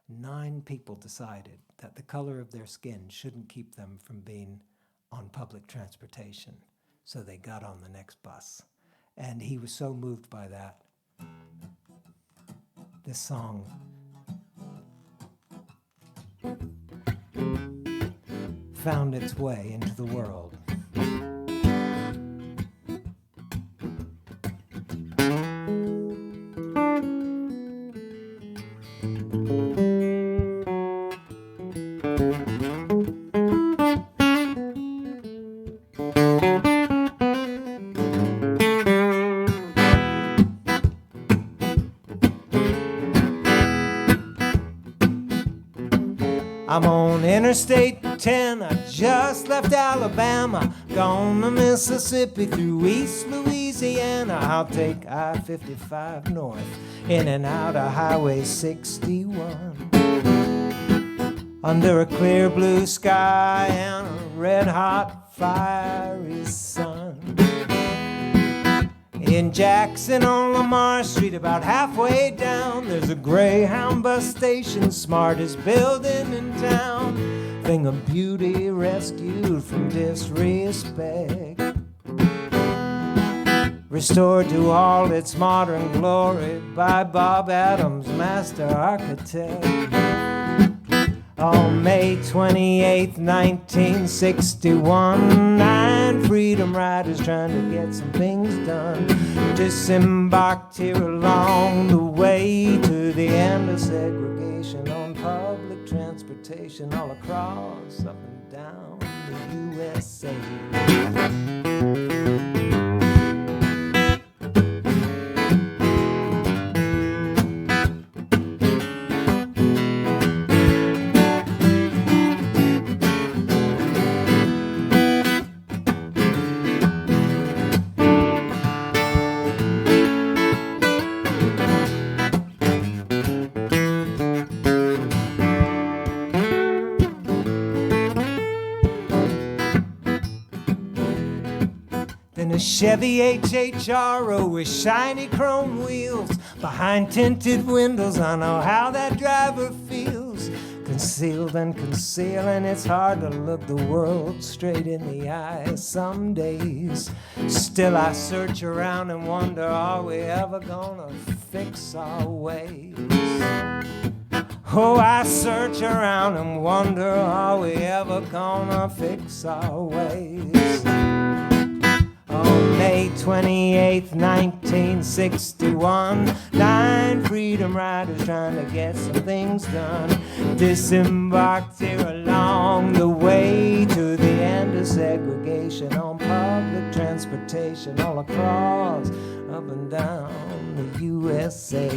9 people decided that the color of their skin shouldn't keep them from being on public transportation. So they got on the next bus." And he was so moved by that. This song found its way into the world. I'm on Interstate 10, I just left Alabama, gone to Mississippi through East Louisiana. I'll take I-55 north, in and out of Highway 61. Under a clear blue sky and a red-hot, fiery sun. In Jackson on Lamar Street, about halfway down, there's a Greyhound bus station, smartest building in town. Thing of beauty rescued from disrespect, restored to all its modern glory by Bob Adams, master architect. On May 28th, 1961, 9 freedom riders trying to get some things done disembarked here along the way to the end of segregation on public transportation all across, up and down the USA. A Chevy HHRO with shiny chrome wheels behind tinted windows. I know how that driver feels, concealed and concealing. It's hard to look the world straight in the eye some days. Still I search around and wonder, are we ever gonna fix our ways? Oh, I search around and wonder, are we ever gonna fix our ways? On May 28th, 1961, 9 freedom riders trying to get some things done disembarked here along the way to the end of segregation on public transportation all across, up and down the USA.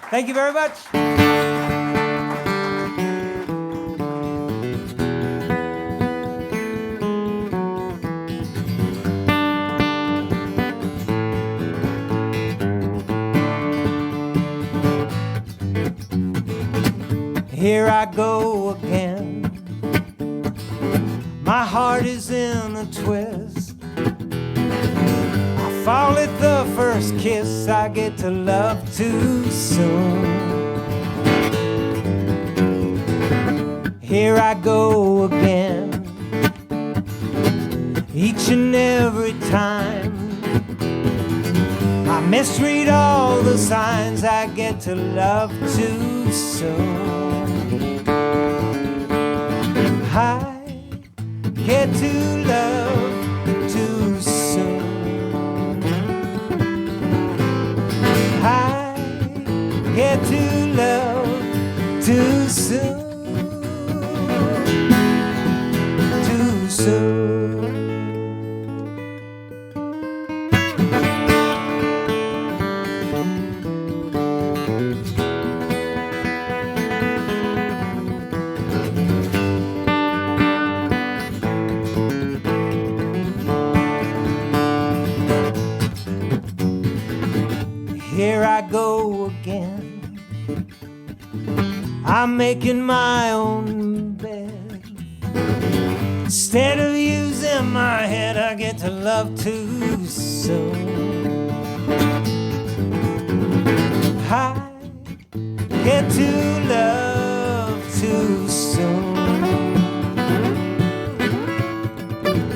Thank you very much. Here I go again. My heart is in a twist. I fall at the first first kiss I get to love too soon. Here I go again, each and every time I misread all the signs, I get to love too soon. I get to love too soon. I get to love too soon. Too soon. Here I go again, I'm making my own bed. Instead of using my head, I get to love too soon. I get to love too soon.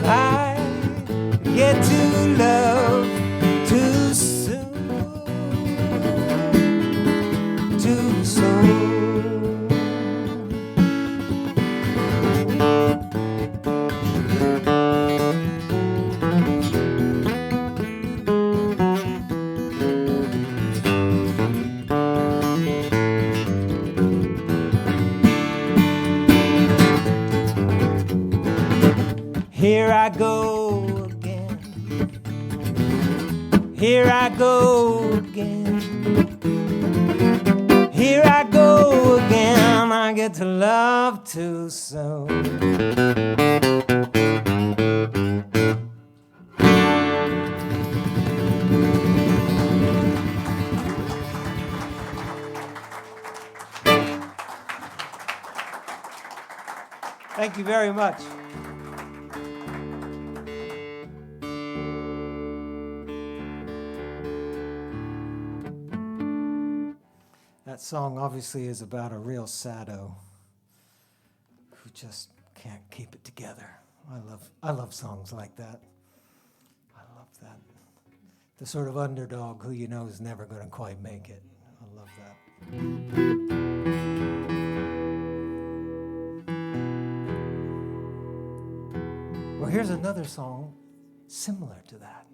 I get to love too soon. Too soon. Here I go again. Here I go again. Here I go again. I get to love too soon. Thank you very much. That song obviously is about a real sado who just can't keep it together. I love songs like that. I love that. The sort of underdog who you know is never going to quite make it. I love that. Well, here's another song similar to that,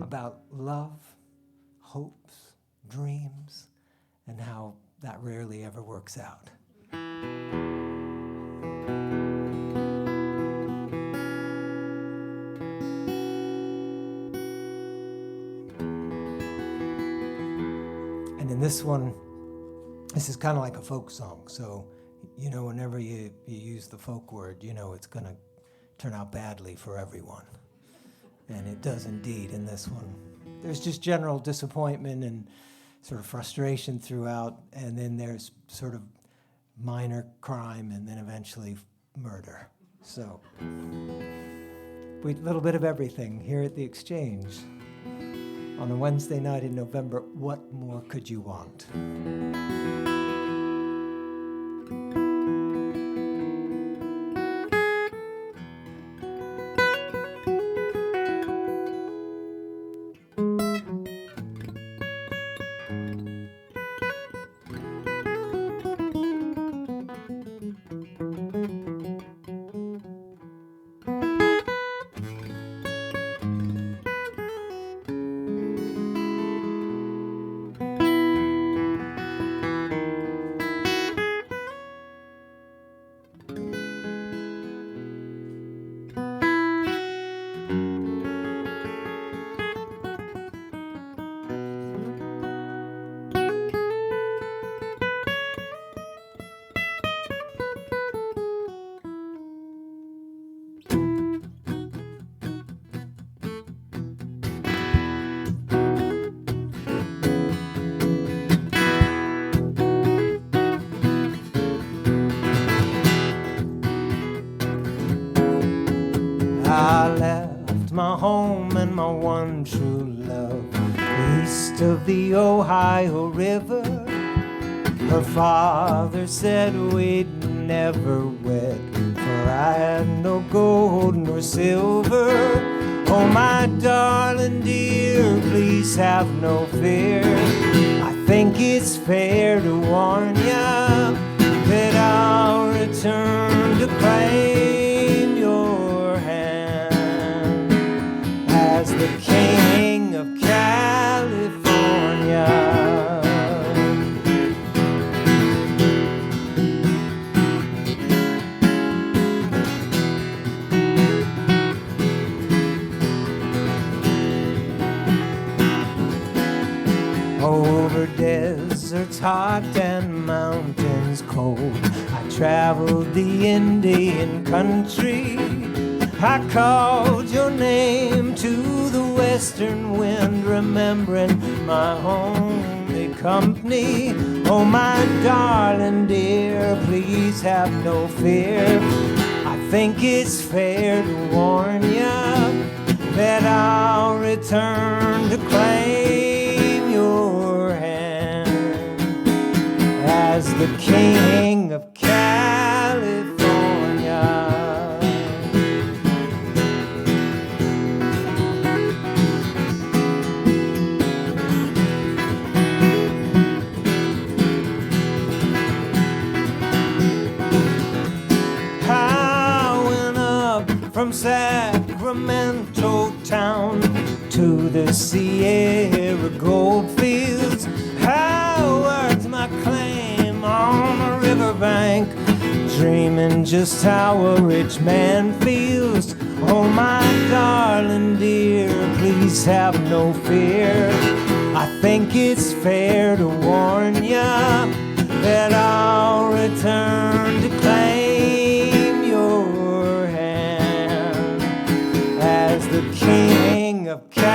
about love, hopes, dreams, and how that rarely ever works out. And in this one, this is kind of like a folk song, so you know whenever you use the folk word, you know it's going to turn out badly for everyone. And it does indeed in this one. There's just general disappointment and sort of frustration throughout, and then there's sort of minor crime, and then eventually murder. So, a little bit of everything here at the Exchange. On a Wednesday night in November, what more could you want? my one true love. East of the Ohio River, her father said we'd never wed, for I had no gold nor silver. Oh, my darling dear, please have no fear. I think it's fair to warn ya that I'll return to claim your hand as the king of California. Over deserts hot and mountains cold, I traveled the Indian country. I called your name to the western wind, remembering my only company. Oh, my darling dear, please have no fear. I think it's fair to warn ya that I'll return to claim your hand as the king of California. From Sacramento town to the Sierra goldfields, I worked my claim on a riverbank, dreaming just how a rich man feels. Oh, my darling dear, please have no fear. I think it's fair to warn ya that I'll return to claim your hand as the king of California.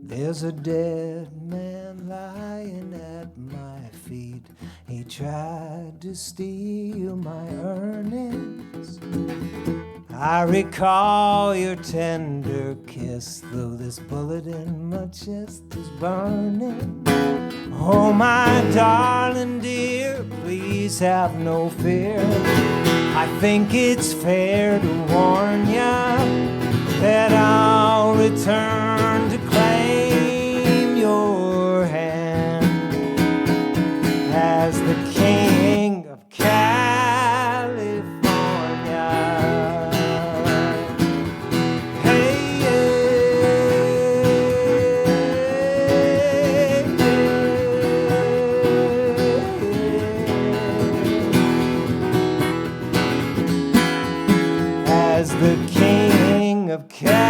There's a dead man lying at my feet. He tried to steal my earnings. I recall your tender kiss, though this bullet in my chest is burning. Oh, my darling dear, please have no fear. I think it's fair to warn ya that I'll return to claim your hand as the king of California. Hey, as the king of California.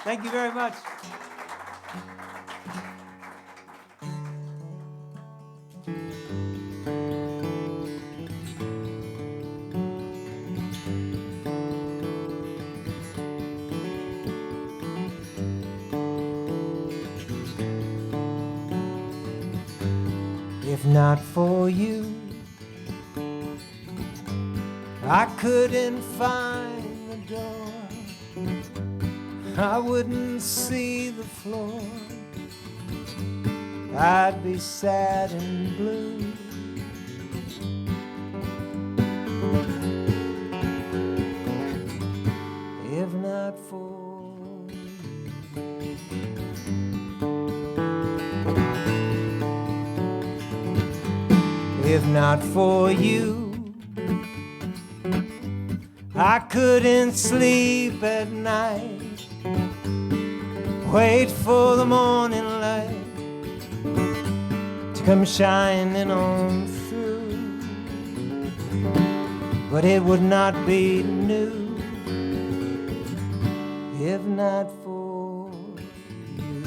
Thank you very much. If not for you, I couldn't find the door. I wouldn't see the floor. I'd be sad and blue. If not for you. If not for you, I couldn't sleep at night. Wait for the morning light to come shining on through. But it would not be new if not for you.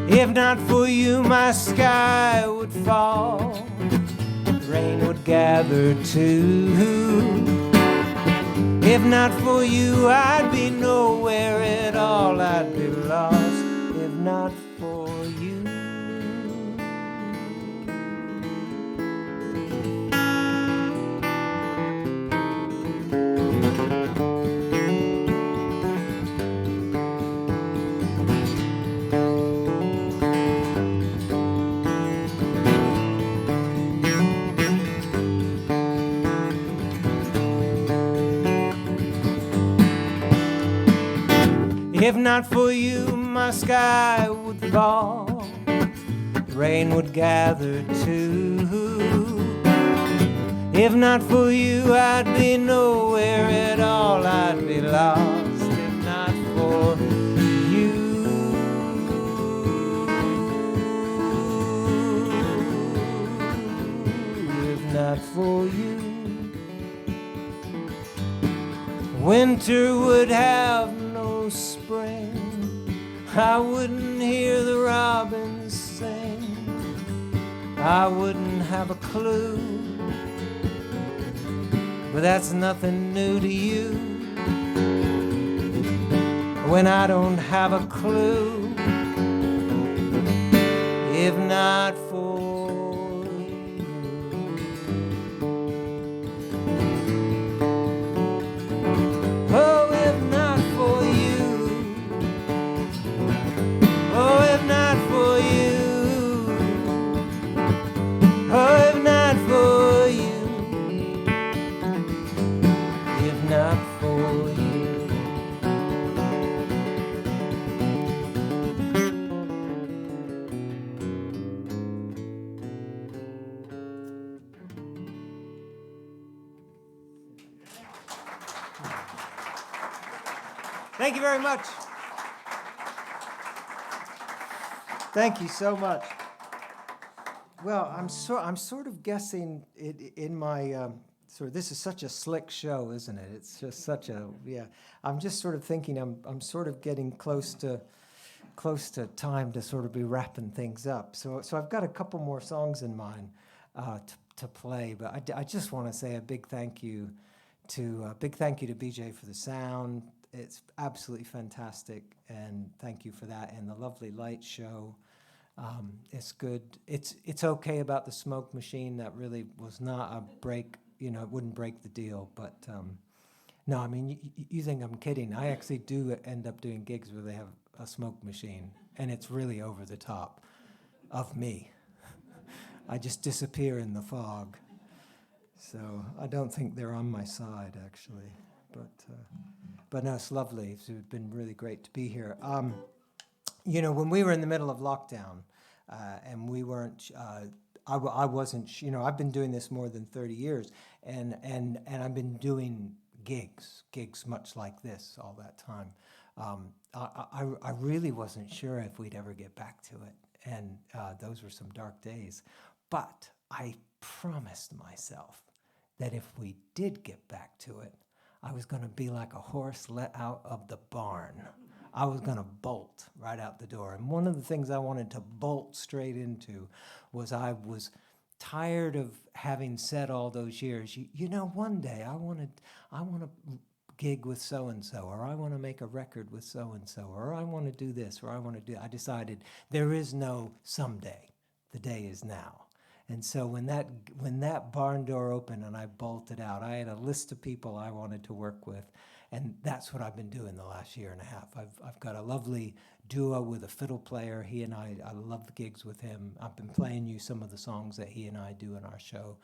If not for you, my sky would fall, rain would gather too. If not for you, I'd be nowhere at all. I'd be lost if not for you. If not for you, my sky would fall, rain would gather too. If not for you, I'd be nowhere at all. I'd be lost if not for you. If not for you, winter would have no spring. I wouldn't hear the robins sing. I wouldn't have a clue. But that's nothing new to you. When I don't have a clue, if not for Thank you very much. Thank you so much. Well, I'm sort of guessing it in my this is such a slick show, isn't it? It's just such a I'm just sort of thinking I'm sort of getting close to time to sort of be wrapping things up. So I've got a couple more songs in mind to play, but I just want to say a big thank you to BJ for the sound. It's absolutely fantastic, and thank you for that. And the lovely light show, it's good. It's okay about the smoke machine. That really was not a break. It wouldn't break the deal. But no, I mean, you think I'm kidding? I actually do end up doing gigs where they have a smoke machine, and it's really over the top of me. I just disappear in the fog. So I don't think they're on my side, actually. But no, it's lovely. It's been really great to be here. When we were in the middle of lockdown, and we weren't, I wasn't, I've been doing this more than 30 years, and I've been doing gigs much like this all that time. I really wasn't sure if we'd ever get back to it, and those were some dark days. But I promised myself that if we did get back to it, I was going to be like a horse let out of the barn. I was going to bolt right out the door. And one of the things I wanted to bolt straight into was I was tired of having said all those years, one day I want to gig with so-and-so, or I want to make a record with so-and-so, or I want to do this, or I decided there is no someday. The day is now. And so when that barn door opened and I bolted out, I had a list of people I wanted to work with, And that's what I've been doing the last year and a half. I've got a lovely duo with a fiddle player. He and I love the gigs with him. I've been playing you some of the songs that he and I do in our show.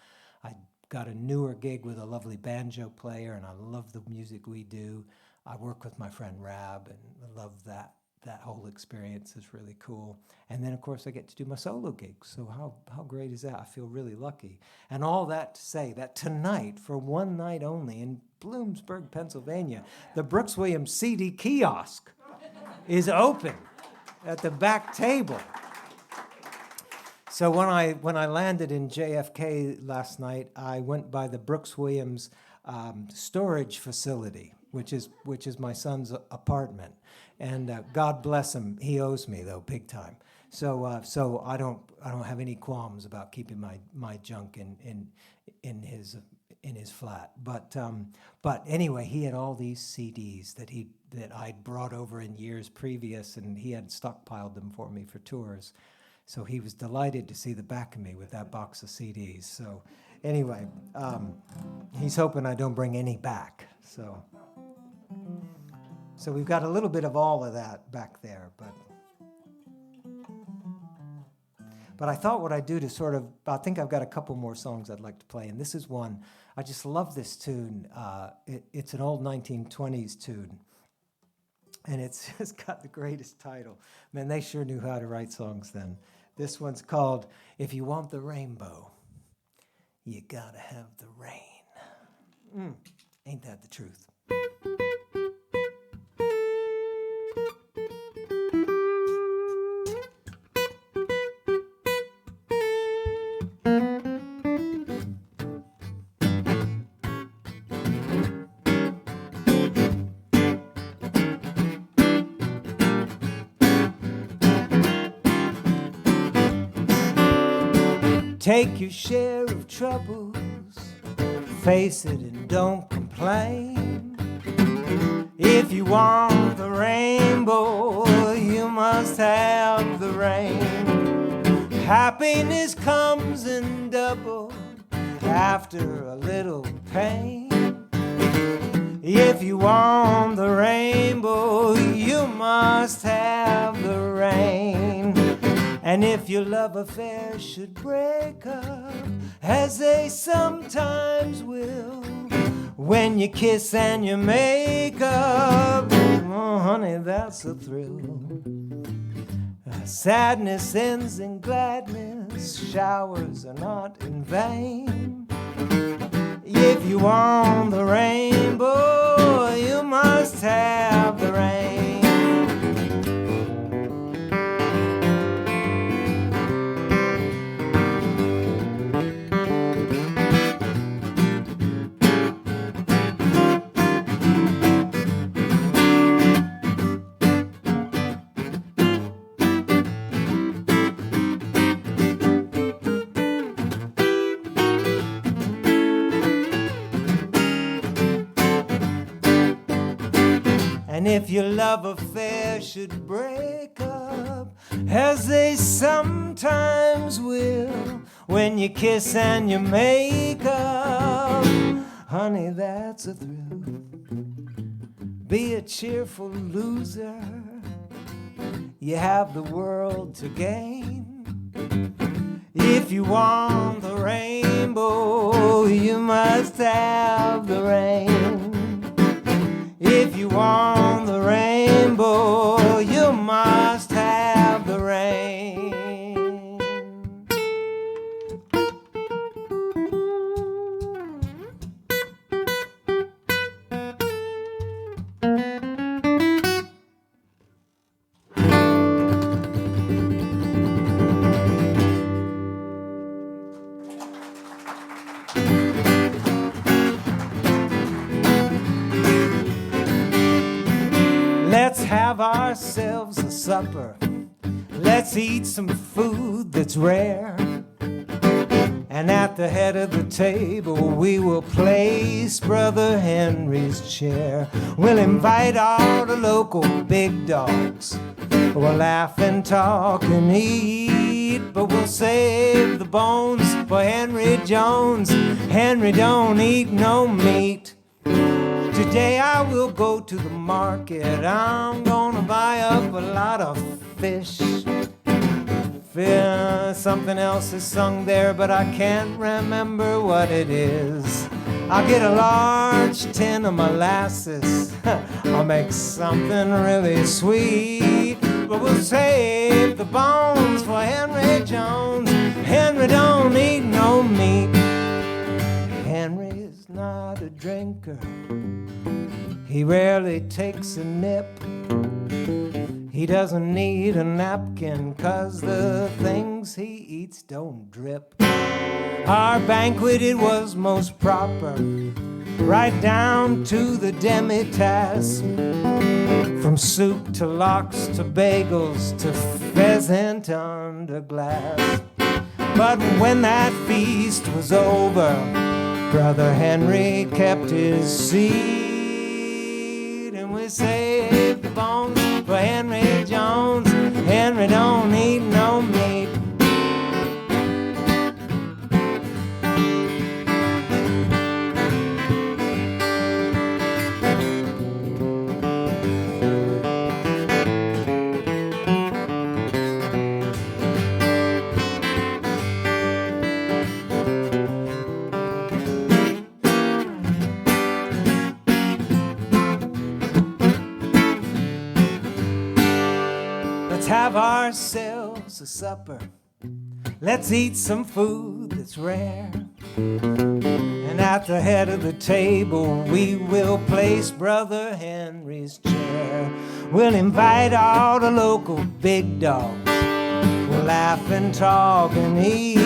I got a newer gig with a lovely banjo player, and I love the music we do. I work with my friend Rab, and I love that. That whole experience is really cool. And then, of course, I get to do my solo gigs. So how great is that? I feel really lucky. And all that to say that tonight, for one night only, in Bloomsburg, Pennsylvania, the Brooks Williams CD kiosk is open at the back table. So when I landed in JFK last night, I went by the Brooks Williams storage facility, which is my son's apartment. And God bless him, he owes me though, big time. So I don't have any qualms about keeping my junk in his flat. But anyway, he had all these CDs that I'd brought over in years previous, and he had stockpiled them for me for tours. So he was delighted to see the back of me with that box of CDs. So anyway, he's hoping I don't bring any back. So we've got a little bit of all of that back there, but I thought what I'd do to I think I've got a couple more songs I'd like to play, and this is one. I just love this tune. It's an old 1920s tune, and it's just got the greatest title. Man, they sure knew how to write songs then. This one's called If You Want the Rainbow, You Gotta Have the Rain. Ain't that the truth? Take your share of troubles, face it and don't complain. If you want the rainbow, you must have the rain. Happiness comes in double after a little pain. If you want the rainbow, you must have the rain. And if your love affair should break up, as they sometimes will, when you kiss and you make up, oh honey, that's a thrill. Sadness ends in gladness, showers are not in vain. If you want the rainbow, you must have the rain. And if your love affair should break up, as they sometimes will, when you kiss and you make up, honey, that's a thrill. Be a cheerful loser, you have the world to gain. If you want the rainbow, you must have the rain. If you want the rainbow, you must have the rain. Let's have ourselves a supper. Let's eat some food that's rare. And at the head of the table we will place Brother Henry's chair. We'll invite all the local big dogs. We'll laugh and talk and eat, but we'll save the bones for Henry Jones. Henry don't eat no meat. Today I will go to the market. I'm gonna buy up a lot of fish. Something else is sung there, but I can't remember what it is. I'll get a large tin of molasses. I'll make something really sweet. But we'll save the bones for Henry Jones. Henry don't eat no meat. Henry is not a drinker. He rarely takes a nip. He doesn't need a napkin, 'cause the things he eats don't drip. Our banquet, it was most proper, right down to the demi-tasse. From soup to lox to bagels to pheasant under glass. But when that feast was over, Brother Henry kept his seat. And we saved the bones for Henry Jones. Henry don't eat no meat. Have ourselves a supper. Let's eat some food that's rare. And at the head of the table we will place Brother Henry's chair. We'll invite all the local big dogs. We'll laugh and talk and eat.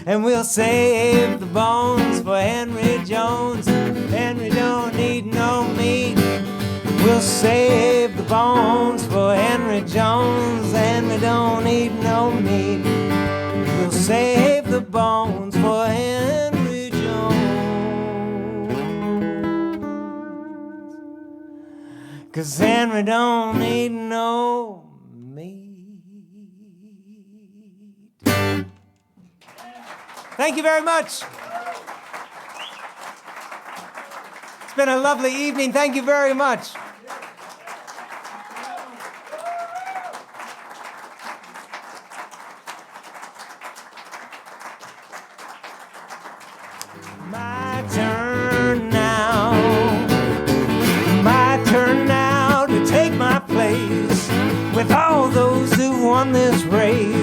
And we'll save the bones for Henry Jones. Henry don't eat no meat. We'll save the bones for Henry Jones. Henry don't eat no meat. We'll save the bones for Henry Jones. 'Cause Henry don't eat no meat. Thank you very much. It's been a lovely evening. Thank you very much. My turn now. My turn now to take my place with all those who won this race.